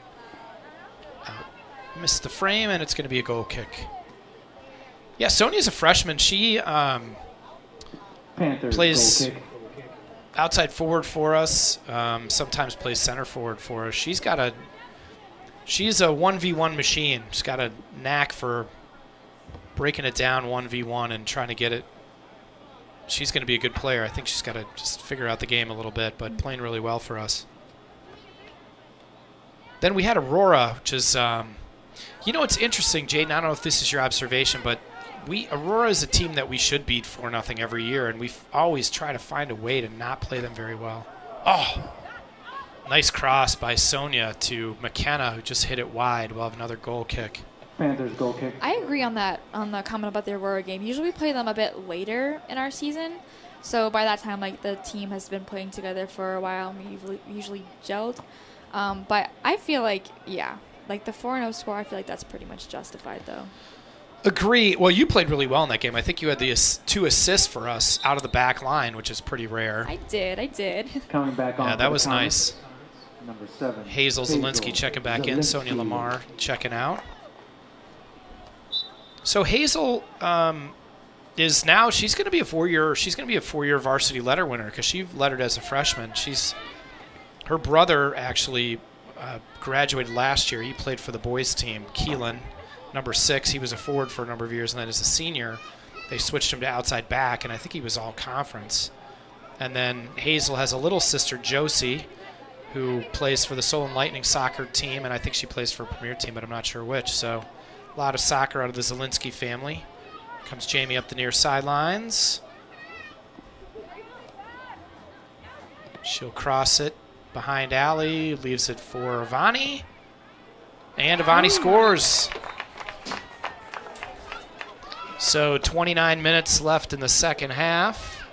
Missed the frame, and it's going to be a goal kick. Yeah, Sonia's a freshman. She plays outside forward for us. Sometimes plays center forward for us. She's a 1v1 machine. She's got a knack for breaking it down 1v1 and trying to get it. She's going to be a good player. I think she's got to just figure out the game a little bit, but playing really well for us. Then we had Aurora, which is, it's interesting, Jaden. I don't know if this is your observation, but Aurora is a team that we should beat 4-0 every year, and we always try to find a way to not play them very well. Oh, nice cross by Sonia to McKenna, who just hit it wide. We'll have another goal kick. Panthers goal kick. I agree on that, on the comment about the Aurora game. Usually we play them a bit later in our season, so by that time, the team has been playing together for a while, and we usually gelled. But I feel like, the 4-0 score, I feel like that's pretty much justified, though. Agree. Well, you played really well in that game. I think you had the 2 assists for us out of the back line, which is pretty rare. I did. Coming back on. Yeah, that was nice. Number 7. Hazel Zielinski checking back in. Sonia Lamar checking out. So Hazel is now, she's going to be a 4-year varsity letter winner because she lettered as a freshman. Her brother actually graduated last year. He played for the boys team, Keelan. Number 6, he was a forward for a number of years, and then as a senior, they switched him to outside back, and I think he was all conference. And then Hazel has a little sister, Josie, who plays for the Solon Lightning soccer team, and I think she plays for a premier team, but I'm not sure which. So a lot of soccer out of the Zielinski family. Comes Jamie up the near sidelines. She'll cross it behind Allie, leaves it for Ivani, and Ivani scores. So 29 minutes left in the second half.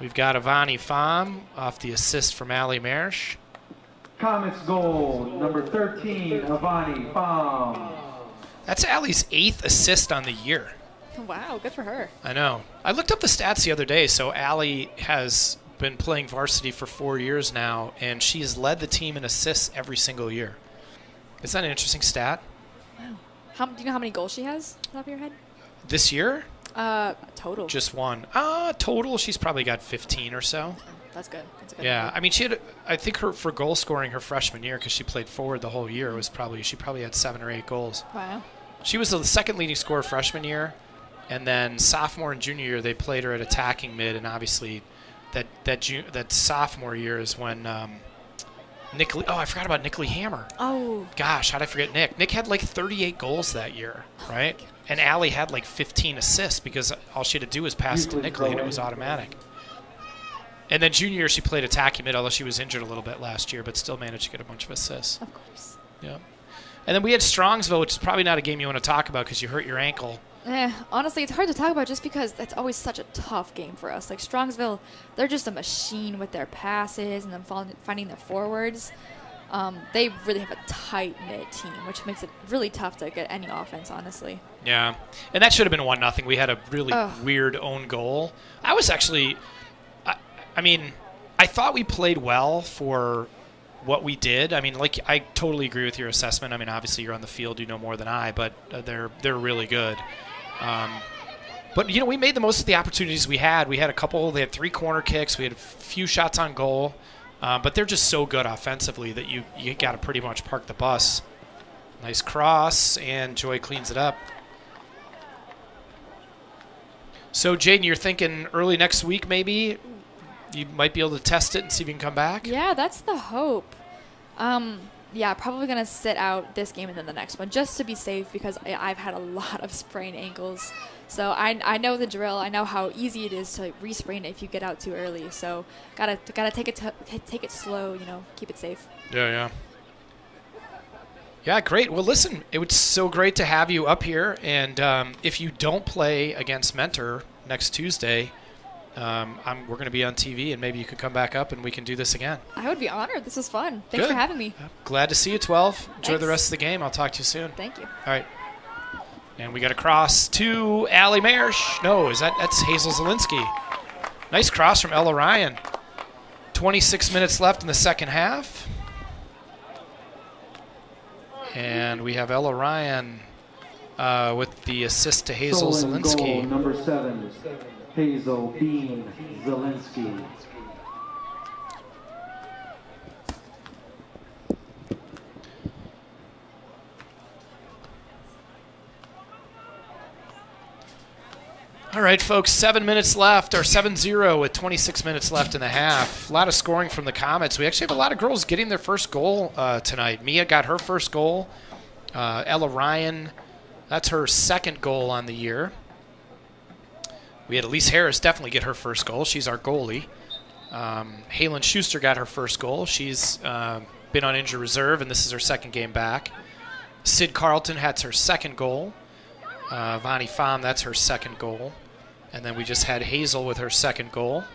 We've got Ivani Pham off the assist from Allie Marsh. Comets goal, number 13, Ivani Pham. That's Allie's 8th assist on the year. Wow, good for her. I know. I looked up the stats the other day. So Allie has been playing varsity for 4 years now, and she's led the team in assists every single year. Is that an interesting stat? Wow. Do you know how many goals she has off the top of your head? This year? Total. Just 1. Total, she's probably got 15 or so. That's good. That's a good. Yeah, I mean, I think for goal scoring her freshman year, because she played forward the whole year, she probably had 7 or 8 goals. Wow. She was the second leading scorer freshman year, and then sophomore and junior year they played her at attacking mid, and obviously that sophomore year is when I forgot about Nick Lee Hammer. Oh. Gosh, how'd I forget Nick? Nick had 38 goals that year, right? And Allie had 15 assists because all she had to do was pass it to Nick Lee, and it was automatic. And then junior year she played attacking mid, although she was injured a little bit last year, but still managed to get a bunch of assists. Of course. Yeah. And then we had Strongsville, which is probably not a game you want to talk about because you hurt your ankle. Honestly, it's hard to talk about just because that's always such a tough game for us. Strongsville, they're just a machine with their passes and then finding their forwards. They really have a tight-knit team, which makes it really tough to get any offense, honestly. Yeah, and that should have been 1-0. We had a really weird own goal. I was actually, I mean, I thought we played well for what we did. I mean, like, I totally agree with your assessment. I mean, obviously you're on the field, you know more than I, but they're really good. But, you know, we made the most of the opportunities we had. We had a couple. They had 3 corner kicks. We had a few shots on goal. But they're just so good offensively that you got to pretty much park the bus. Nice cross, and Joy cleans it up. So, Jaden, you're thinking early next week maybe you might be able to test it and see if you can come back? Yeah, that's the hope. Yeah, probably going to sit out this game and then the next one just to be safe because I've had a lot of sprained ankles. So I know the drill. I know how easy it is to re-sprain it if you get out too early. So gotta take it slow, you know, keep it safe. Yeah. Yeah, great. Well, listen, it was so great to have you up here. And if you don't play against Mentor next Tuesday, we're going to be on TV, and maybe you could come back up and we can do this again. I would be honored. This was fun. Thanks for having me. Glad to see you, 12. Enjoy Thanks. the rest of the game. I'll talk to you soon. Thank you. All right. And we got a cross to Allie Marsh. No, that's Hazel Zielinski. Nice cross from Ella Ryan. 26 minutes left in the second half. And we have Ella Ryan with the assist to Hazel Solon Zielinski. goal, number 7, Hazel Bean Zielinski. All right, folks, 7 minutes left, or 7-0 with 26 minutes left in the half. A lot of scoring from the Comets. We actually have a lot of girls getting their first goal tonight. Mia got her first goal. Ella Ryan, that's her second goal on the year. We had Elise Harris definitely get her first goal. She's our goalie. Halen Schuster got her first goal. She's been on injured reserve, and this is her second game back. Sid Carlton had her second goal. Vonnie Pham, that's her second goal. And then we just had Hazel with her second goal.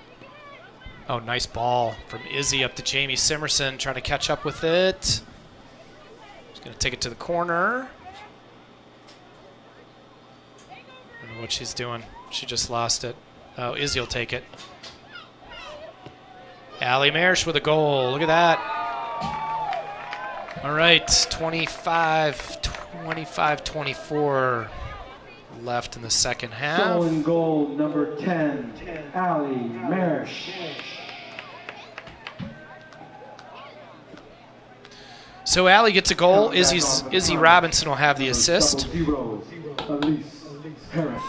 Oh, nice ball from Izzy up to Jamie Simerson, trying to catch up with it. She's going to take it to the corner. I don't know what she's doing. She just lost it. Oh, Izzy will take it. Allie Marsh with a goal. Look at that. All right, 25-24 left in the second half. Solon goal, number 10, Allie Marsh. So Allie gets a goal. Izzy Robinson will have the assist. 0, Elise Harris.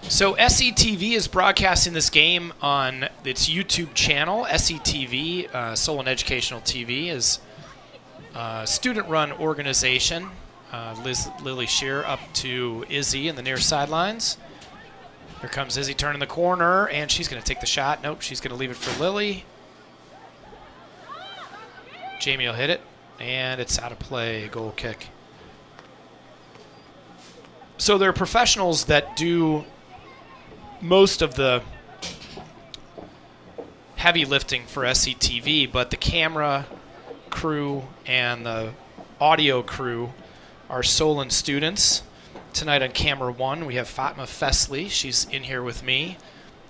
So SETV is broadcasting this game on its YouTube channel. SETV, Solon Educational TV, is a student-run organization. Lily Shear up to Izzy in the near sidelines. Here comes Izzy turning the corner, and she's going to take the shot. Nope, she's going to leave it for Lily. Jamie will hit it, and it's out of play, goal kick. So there are professionals that do most of the heavy lifting for SCTV, but the camera crew and the audio crew are Solon students. Tonight on camera 1, we have Fatma Fesley. She's in here with me,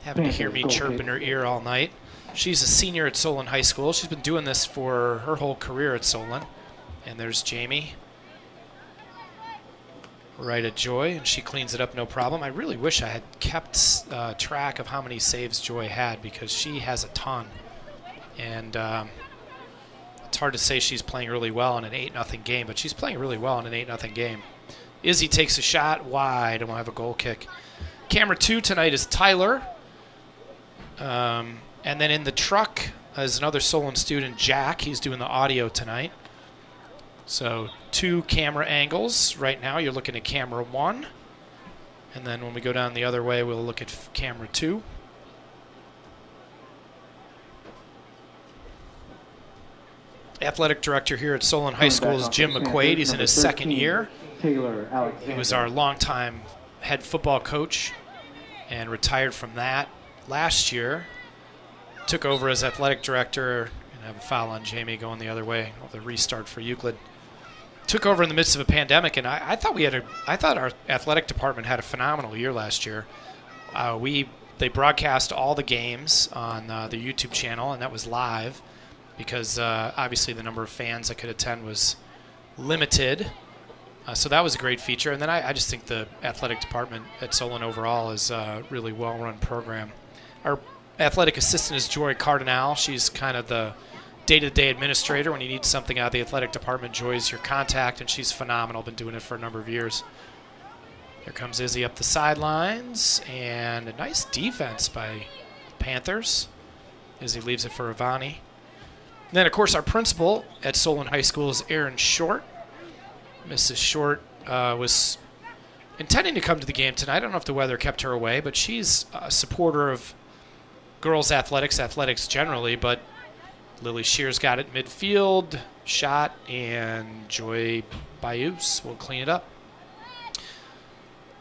having to hear me chirp in her ear all night. She's a senior at Solon High School. She's been doing this for her whole career at Solon. And there's Jamie. Right at Joy, and she cleans it up no problem. I really wish I had kept track of how many saves Joy had, because she has a ton. And it's hard to say she's playing really well in an 8-0 game, but she's playing really well in an 8-0 game. Izzy takes a shot wide, and we'll have a goal kick. Camera 2 tonight is Tyler. And then in the truck is another Solon student, Jack. He's doing the audio tonight. So 2 camera angles. Right now you're looking at camera 1. And then when we go down the other way, we'll look at camera 2. Athletic director here at Solon High School is Jim McQuaid. He's in his second year. Taylor He Alexander. was our longtime head football coach and retired from that last year. Took over as athletic director. And have a foul on Jamie going the other way. The restart for Euclid. Took over in the midst of a pandemic, and I thought our athletic department had a phenomenal year last year. They broadcast all the games on the YouTube channel, and that was live because obviously the number of fans that could attend was limited. So that was a great feature. And then I just think the athletic department at Solon overall is a really well-run program. Our athletic assistant is Joy Cardinal. She's kind of the day-to-day administrator. When you need something out of the athletic department, Joy's your contact, and she's phenomenal. Been doing it for a number of years. Here comes Izzy up the sidelines, and a nice defense by Panthers. Izzy leaves it for Ivani. And then, of course, our principal at Solon High School is Erin Short. Mrs. Short was intending to come to the game tonight. I don't know if the weather kept her away, but she's a supporter of girls' athletics generally. But Lily Shears got it midfield, shot, and Joy Bayous will clean it up.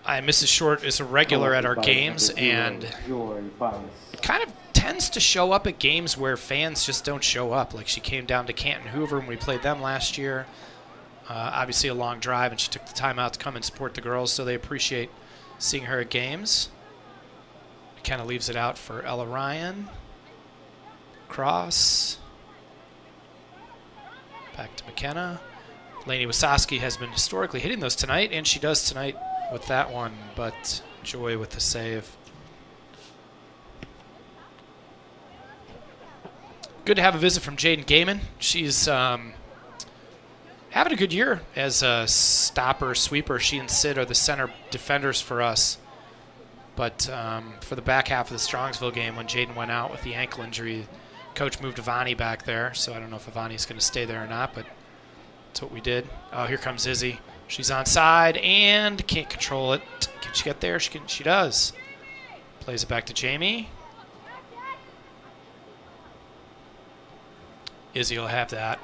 Mrs. Short is a regular at our games and kind of tends to show up at games where fans just don't show up. Like she came down to Canton Hoover when we played them last year. Obviously a long drive, and she took the time out to come and support the girls, so they appreciate seeing her at games. Kind of leaves it out for Ella Ryan. Cross. Back to McKenna. Lainey Wasoski has been historically hitting those tonight, and she does tonight with that one, but Joy with the save. Good to have a visit from Jaden Gaiman. She's having a good year as a stopper, sweeper. She and Sid are the center defenders for us. But for the back half of the Strongsville game, when Jaden went out with the ankle injury, coach moved Ivani back there. So I don't know if Ivani's going to stay there or not, but that's what we did. Oh, here comes Izzy. She's onside and can't control it. Can she get there? She does. Plays it back to Jamie. Izzy will have that.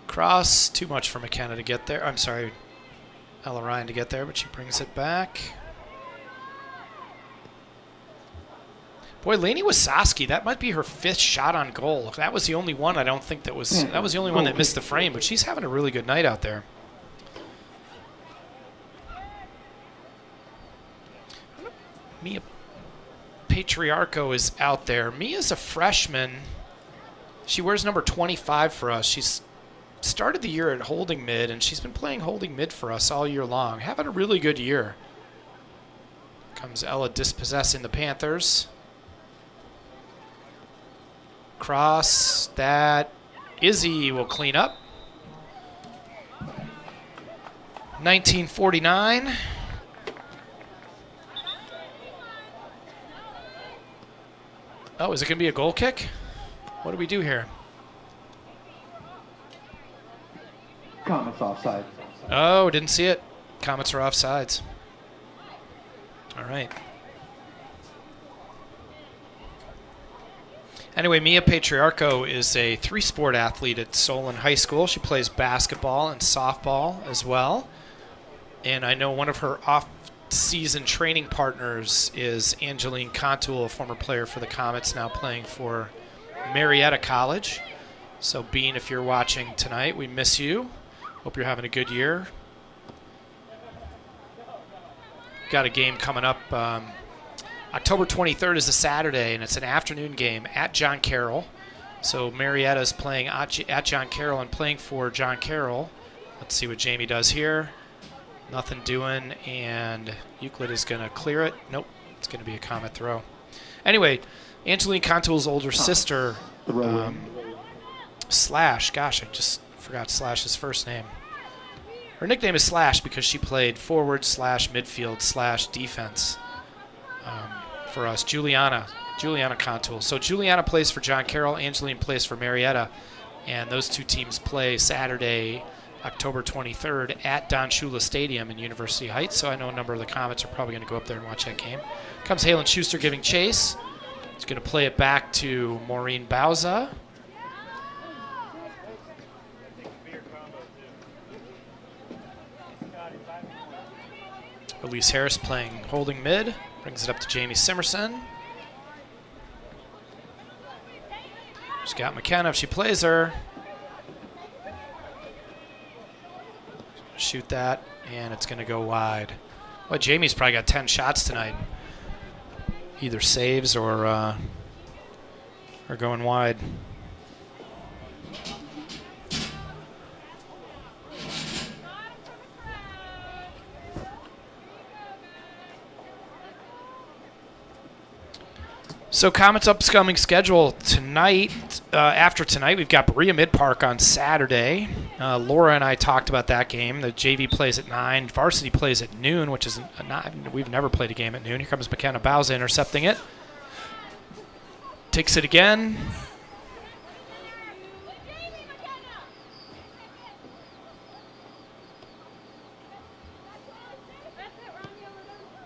Cross, too much for McKenna to get there. I'm sorry, Ella Ryan to get there, but she brings it back. Boy, Lainey Wasoski, that might be her 5th shot on goal. That was the only one I don't think that was the only one that missed the frame, but she's having a really good night out there. Mia Patriarcho is out there. Mia's a freshman. She wears number 25 for us. She's started the year at holding mid, and she's been playing holding mid for us all year long. Having a really good year. Comes Ella dispossessing the Panthers. Cross that Izzy will clean up. 1949. Oh, is it going to be a goal kick? What do we do here? Comets offside. Oh, didn't see it. Comets are offsides. All right. Anyway, Mia Patriarcho is a 3-sport athlete at Solon High School. She plays basketball and softball as well. And I know one of her off-season training partners is Angeline Contoul, a former player for the Comets, now playing for Marietta College. So, Bean, if you're watching tonight, we miss you. Hope you're having a good year. Got a game coming up. October 23rd is a Saturday, and it's an afternoon game at John Carroll. So Marietta's playing at John Carroll and playing for John Carroll. Let's see what Jamie does here. Nothing doing, and Euclid is going to clear it. Nope, it's going to be a Comet throw. Anyway, Angeline Contoul's older sister, Slash. Gosh, I just forgot Slash's first name. Her nickname is Slash because she played forward / midfield / defense for us. Juliana Contoul. So Juliana plays for John Carroll. Angeline plays for Marietta. And those two teams play Saturday, October 23rd at Don Shula Stadium in University Heights. So I know a number of the Comets are probably going to go up there and watch that game. Comes Halen Schuster giving chase. He's going to play it back to Maureen Bauza. Elise Harris playing holding mid. Brings it up to Jamie Simerson. She's got McKenna if she plays her. Shoot that, and it's going to go wide. Well, Jamie's probably got 10 shots tonight. Either saves or going wide. So Comet's upcoming schedule tonight. After tonight, we've got Berea Mid Park on Saturday. Laura and I talked about that game. The JV plays at 9. Varsity plays at noon, which is not. We've never played a game at noon. Here comes McKenna Bauza intercepting it. Takes it again.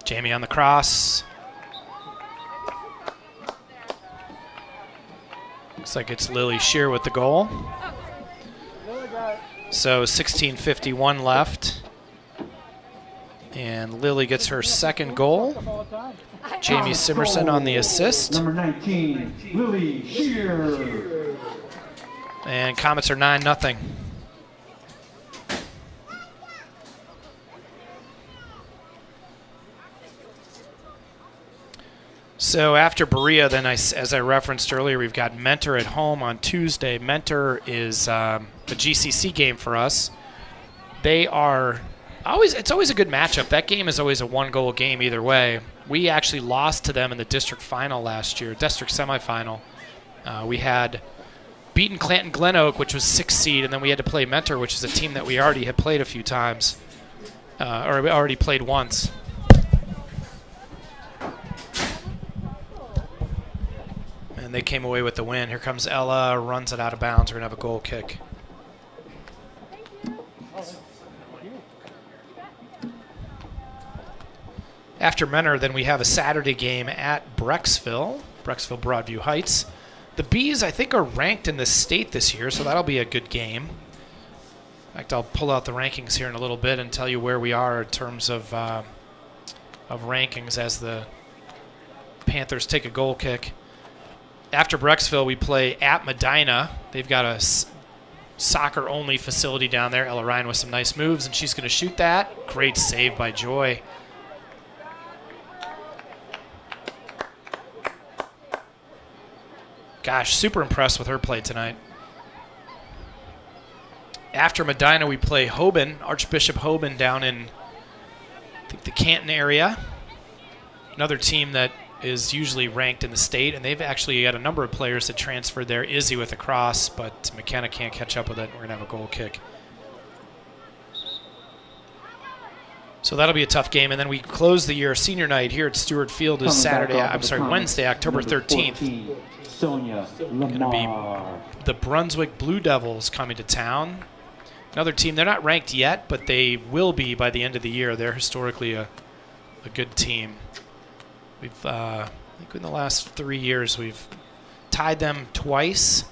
Jamie on the cross. Looks like it's Lily Shear with the goal. So 16:51 left. And Lily gets her second goal. Jamie Simerson on the assist. Number 19, Lily Shear. And Comets are 9-0. So after Berea, then as I referenced earlier, we've got Mentor at home on Tuesday. Mentor is a GCC game for us. They are it's always a good matchup. That game is always a one-goal game either way. We actually lost to them in the district final last year, district semifinal. We had beaten Clanton Glen Oak, which was 6th seed, and then we had to play Mentor, which is a team that we already had played a few times, or we already played once. And they came away with the win. Here comes Ella, runs it out of bounds. We're going to have a goal kick. After Mentor, then we have a Saturday game at Brecksville Broadview Heights. The Bees, I think, are ranked in the state this year, so that'll be a good game. In fact, I'll pull out the rankings here in a little bit and tell you where we are in terms of rankings as the Panthers take a goal kick. After Brecksville, we play at Medina. They've got a soccer-only facility down there. Ella Ryan with some nice moves, and she's going to shoot that. Great save by Joy. Gosh, super impressed with her play tonight. After Medina, we play Hoban, Archbishop Hoban down in, I think, the Canton area. Another team that is usually ranked in the state, and they've actually got a number of players that transferred there. Izzy with a cross, but McKenna can't catch up with it. We're going to have a goal kick. So that'll be a tough game, and then we close the year. Senior night here at Stewart Field is Wednesday, October 13th. Sonia Going to be the Brunswick Blue Devils coming to town. Another team, they're not ranked yet, but they will be by the end of the year. They're historically a good team. We've, I think in the last 3 years, we've tied them twice,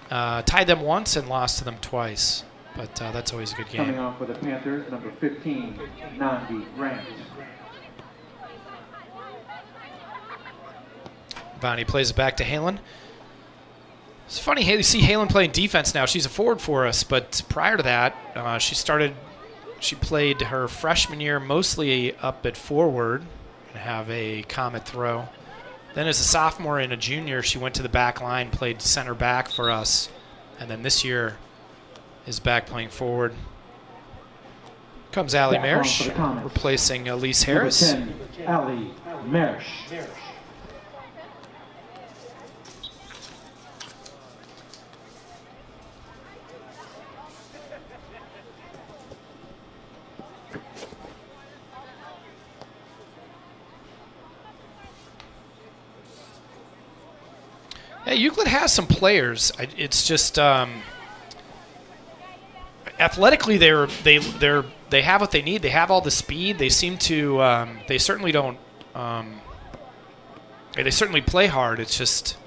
tied them once and lost to them twice. But that's always a good game. Coming off with the Panthers, number 15, Nandi Grant. Bonnie plays it back to Halen. It's funny, you see Halen playing defense now. She's a forward for us, but prior to that, she played her freshman year mostly up at forward and have a Comet throw. Then as a sophomore and a junior, she went to the back line, played center back for us, and then this year is back playing forward. Comes Allie Mersch, replacing Elise Harris. Number 10, Allie Mersch. Yeah, Euclid has some players. It's just athletically they have what they need. They have all the speed. They seem to they certainly don't they certainly play hard. It's just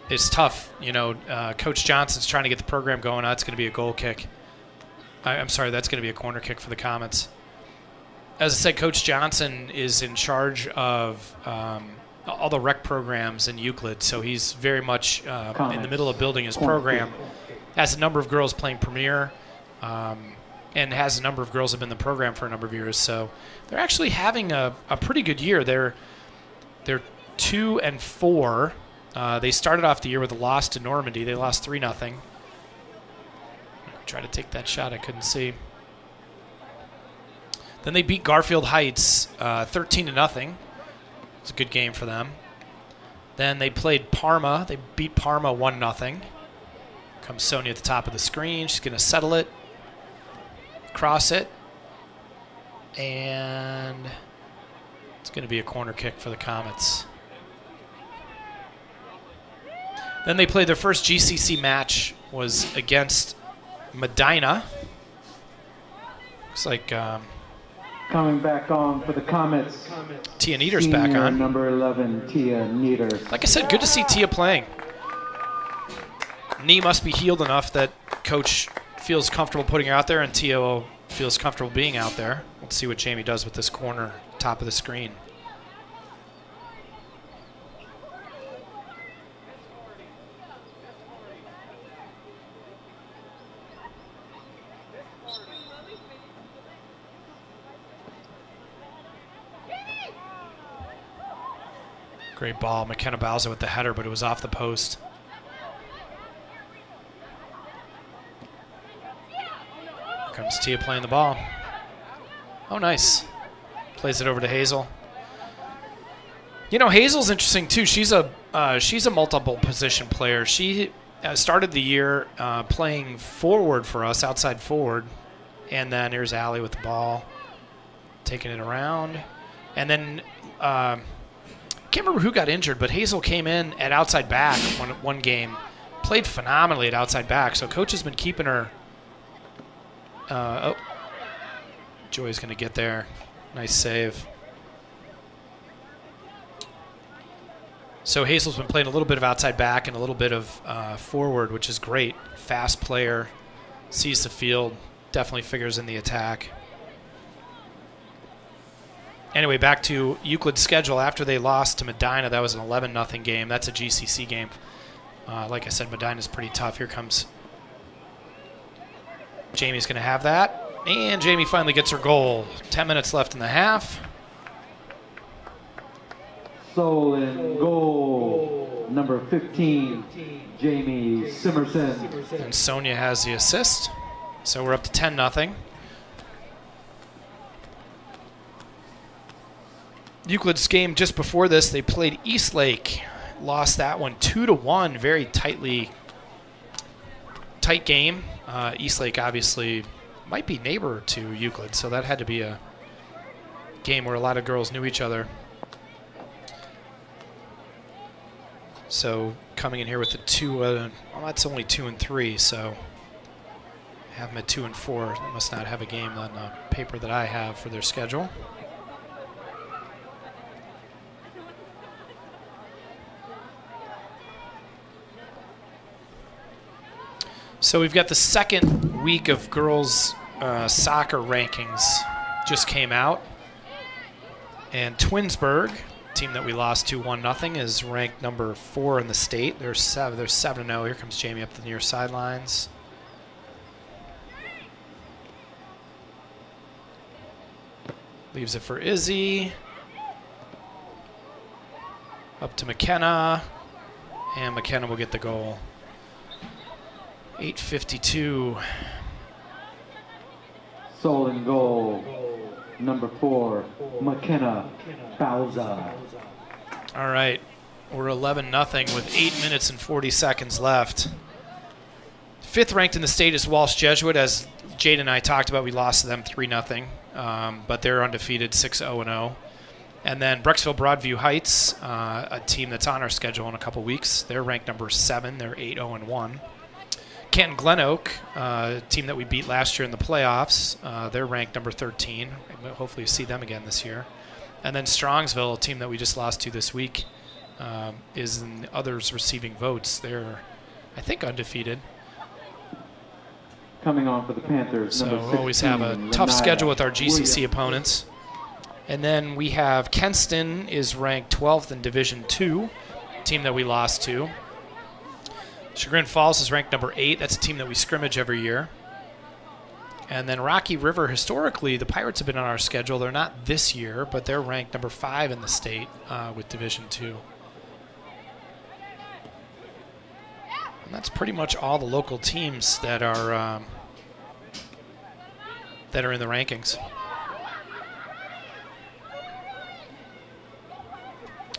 it's tough. You know, Coach Johnson's trying to get the program going. That's going to be a goal kick. I'm sorry, that's going to be a corner kick for the Comets. As I said, Coach Johnson is in charge of all the rec programs in Euclid, so he's very much in the middle of building his program. Has a number of girls playing Premier, and has a number of girls have been in the program for a number of years. So they're actually having a pretty good year. They're 2-4. They started off the year with a loss to Normandy. They lost 3-0. Try to take that shot. I couldn't see. Then they beat Garfield Heights 13-0. It's a good game for them. Then they played Parma. They beat Parma 1-0. Comes Sonia at the top of the screen. She's going to settle it. Cross it. And it's going to be a corner kick for the Comets. Then they played their first GCC match was against Medina. Looks like coming back on for the Comets. Tia Nieder's back on. Number 11, Tia Nieder. Like I said, good to see Tia playing. Knee must be healed enough that Coach feels comfortable putting her out there, and Tia feels comfortable being out there. Let's see what Jamie does with this corner, top of the screen. Great ball. McKenna Bauza with the header, but it was off the post. Here comes Tia playing the ball. Oh, nice. Plays it over to Hazel. You know, Hazel's interesting, too. She's a multiple position player. She started the year playing forward for us, outside forward. And then here's Allie with the ball, taking it around. And then... can't remember who got injured, but Hazel came in at outside back one game, played phenomenally at outside back. So Coach has been keeping her. Joy's going to get there. Nice save. So Hazel's been playing a little bit of outside back and a little bit of forward, which is great. Fast player, sees the field, definitely figures in the attack. Anyway, back to Euclid's schedule. After they lost to Medina, that was an 11-0 game. That's a GCC game. Like I said, Medina's pretty tough. Here comes Jamie's going to have that. And Jamie finally gets her goal. 10 minutes left in the half. Solon goal. Number 15, Jamie Simerson. And Sonia has the assist. So we're up to 10-0. Euclid's game just before this, they played Eastlake. Lost that one 2-1. Very tight game. Eastlake obviously might be neighbor to Euclid, so that had to be a game where a lot of girls knew each other. So coming in here with the 2, well, that's only 2 and 3, so I have them at 2 and 4. They must not have a game on the paper that I have for their schedule. So we've got the second week of girls soccer rankings just came out. And Twinsburg, team that we lost to 1-0, is ranked number 4 in the state. They're 7-0. Here comes Jamie up the near sidelines. Leaves it for Izzy. Up to McKenna. And McKenna will get the goal. 8:52. Solon goal. Number 4, McKenna Bauza. All right. We're 11-0 with 8 minutes and 40 seconds left. Fifth ranked in the state is Walsh Jesuit. As Jade and I talked about, we lost to them 3-0. But they're undefeated 6-0-0. And then Brecksville Broadview Heights, a team that's on our schedule in a couple weeks. They're ranked number 7. They're 8-0-1. Canton Glen Oak, a team that we beat last year in the playoffs, they're ranked number 13. We'll hopefully see them again this year. And then Strongsville, a team that we just lost to this week, is in the others receiving votes. They're, I think, undefeated. Coming on for the Panthers, So number we always have a 16, tough Lanaya schedule with our GCC Williams. opponents. And then we have Kenston is ranked 12th in Division II, team that we lost to. Chagrin Falls is ranked number 8. That's a team that we scrimmage every year. And then Rocky River, historically, the Pirates have been on our schedule. They're not this year, but they're ranked number 5 in the state with Division II. And that's pretty much all the local teams that are in the rankings.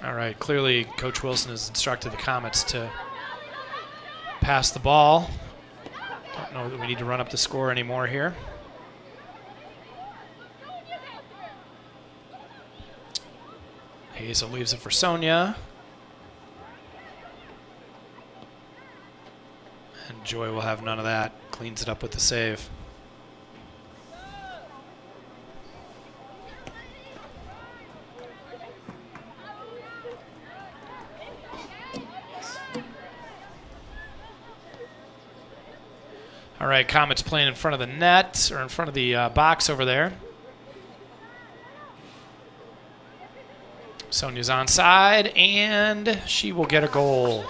All right, clearly Coach Wilson has instructed the Comets to pass the ball. Don't know that we need to run up the score anymore here. Hazel leaves it for Sonia. And Joy will have none of that. Cleans it up with the save. All right, Comets playing in front of the net, or in front of the box over there. Sonia's onside, and she will get a goal.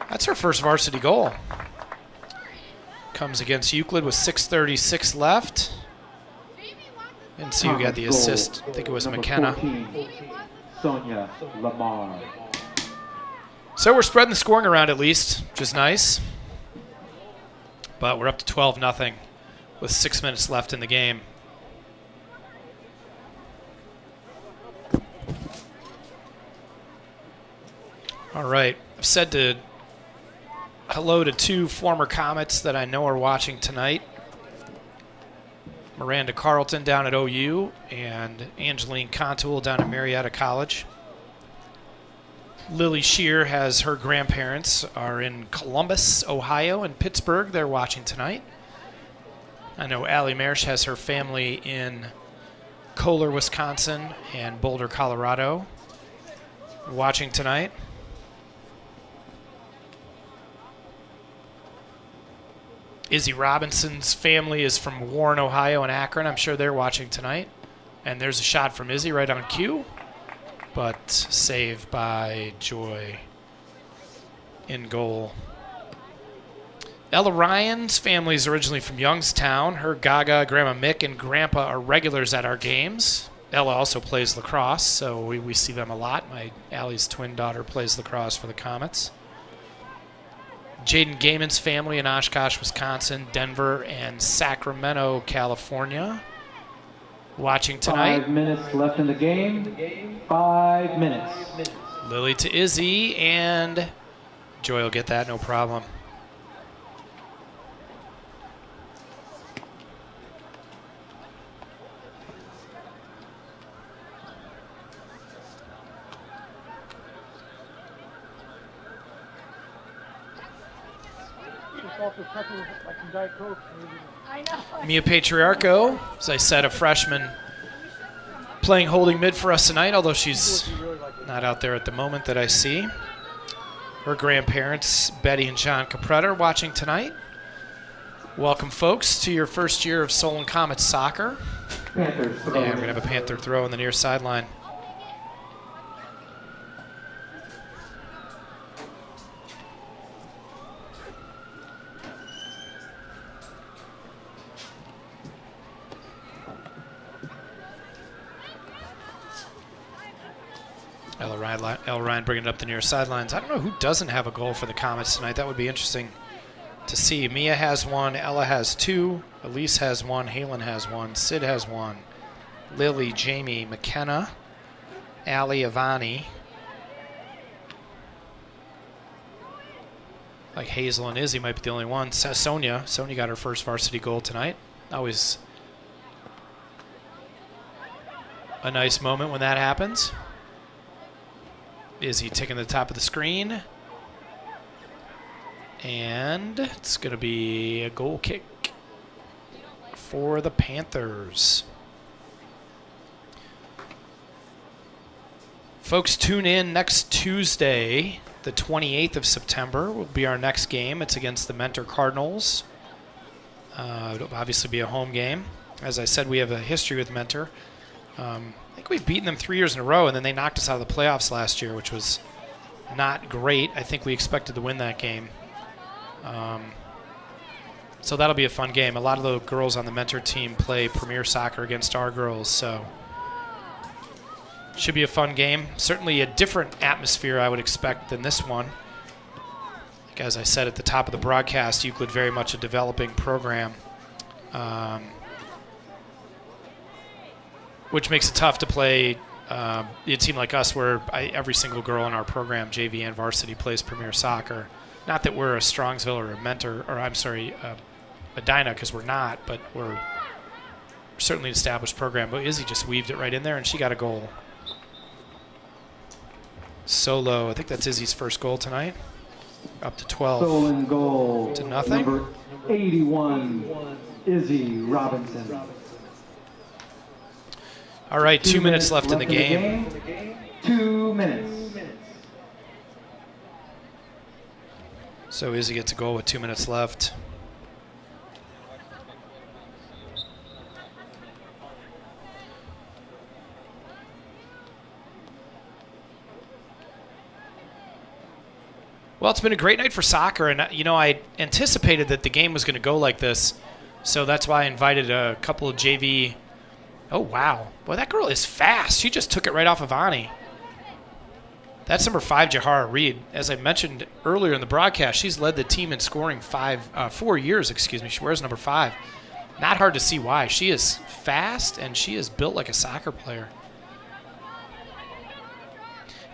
That's her first varsity goal. Comes against Euclid with 6:36 left. Didn't see who got the assist. I think it was Number McKenna. 14, Sonia Lamar. So we're spreading the scoring around at least, which is nice. But we're up to 12-0 with 6 minutes left in the game. All right. I've said hello to 2 former Comets that I know are watching tonight. Miranda Carlton down at OU and Angeline Contoul down at Marietta College. Lily Shear has her grandparents are in Columbus, Ohio, and Pittsburgh. They're watching tonight. I know Allie Marsh has her family in Kohler, Wisconsin, and Boulder, Colorado, watching tonight. Izzy Robinson's family is from Warren, Ohio, and Akron. I'm sure they're watching tonight. And there's a shot from Izzy right on cue, but saved by Joy in goal. Ella Ryan's family is originally from Youngstown. Her Gaga, Grandma Mick, and Grandpa are regulars at our games. Ella also plays lacrosse, so we see them a lot. My Allie's twin daughter plays lacrosse for the Comets. Jaden Gaiman's family in Oshkosh, Wisconsin, Denver, and Sacramento, California, watching tonight. 5 minutes left in the game. 5 minutes. Lily to Izzy, and Joy will get that, no problem. Mia Patriarcho, as I said, a freshman playing holding mid for us tonight, although she's not out there at the moment that I see. Her grandparents, Betty and John Capretta, are watching tonight. Welcome, folks, to your first year of Solon Comets soccer. Panthers. And we're going to have a Panther throw on the near sideline. Ella Ryan bringing it up the near sidelines. I don't know who doesn't have a goal for the Comets tonight. That would be interesting to see. Mia has 1. Ella has 2. Elise has 1. Halen has 1. Sid has 1. Lily, Jamie, McKenna, Allie, Ivani. Like Hazel and Izzy might be the only ones. Sonia got her first varsity goal tonight. Always a nice moment when that happens. Izzy taking the top of the screen. And it's going to be a goal kick for the Panthers. Folks, tune in next Tuesday, the 28th of September, will be our next game. It's against the Mentor Cardinals. It'll obviously be a home game. As I said, we have a history with Mentor. I think we've beaten them 3 years in a row, and then they knocked us out of the playoffs last year, which was not great. I think we expected to win that game. So that'll be a fun game. A lot of the girls on the Mentor team play Premier Soccer against our girls, so should be a fun game. Certainly a different atmosphere I would expect than this one. Like as I said at the top of the broadcast, Euclid very much a developing program, which makes it tough to play a team like us where every single girl in our program, JV and varsity, plays Premier Soccer. Not that we're a Strongsville or a Mentor, or I'm sorry, Medina, because we're not, but we're certainly an established program. But Izzy just weaved it right in there, and she got a goal. Solo, I think that's Izzy's first goal tonight. Up to 12. Solon goal to nothing. Number 81, Izzy Robinson. All right, 2 minutes left in the game. 2 minutes. So Izzy gets a goal with 2 minutes left. Well, it's been a great night for soccer, and I anticipated that the game was going to go like this, so that's why I invited a couple of JV. Oh, wow. Boy, that girl is fast. She just took it right off of Ani. That's number 5, Jahara Reed. As I mentioned earlier in the broadcast, she's led the team in scoring 4 years. She wears number 5. Not hard to see why. She is fast, and she is built like a soccer player.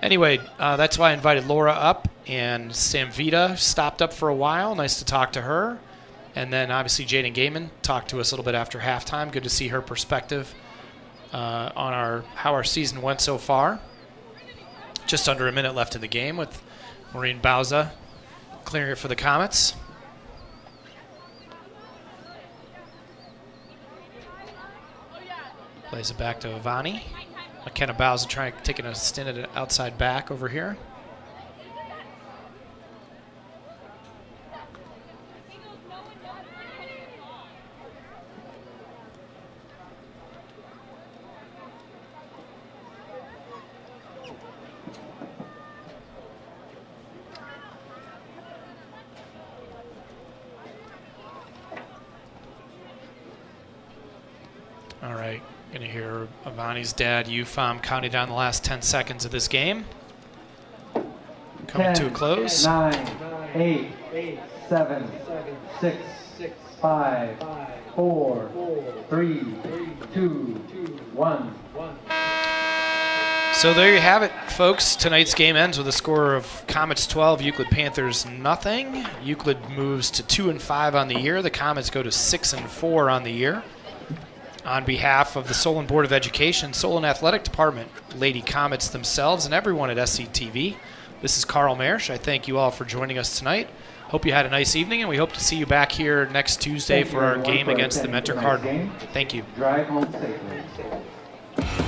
Anyway, that's why I invited Laura up, and Samvita stopped up for a while. Nice to talk to her. And then obviously Jaden Gaiman talked to us a little bit after halftime. Good to see her perspective on how our season went so far. Just under a minute left in the game with Maureen Bauza clearing it for the Comets. Plays it back to Ivani. McKenna Bauza taking a stint at an outside back over here. All right, gonna hear Ivani's dad, Ufam, counting down the last 10 seconds of this game. Coming 10, to a close. 9, 8, 7, 6, 5, 4, 3, 2, 1. So there you have it, folks. Tonight's game ends with a score of Comets 12, Euclid Panthers nothing. Euclid moves to 2-5 on the year. The Comets go to 6-4 on the year. On behalf of the Solon Board of Education, Solon Athletic Department, Lady Comets themselves, and everyone at SCTV, this is Carl Mersch. I thank you all for joining us tonight. Hope you had a nice evening, and we hope to see you back here next Tuesday for our game against the Mentor Cardinals. Thank you. Drive home safely.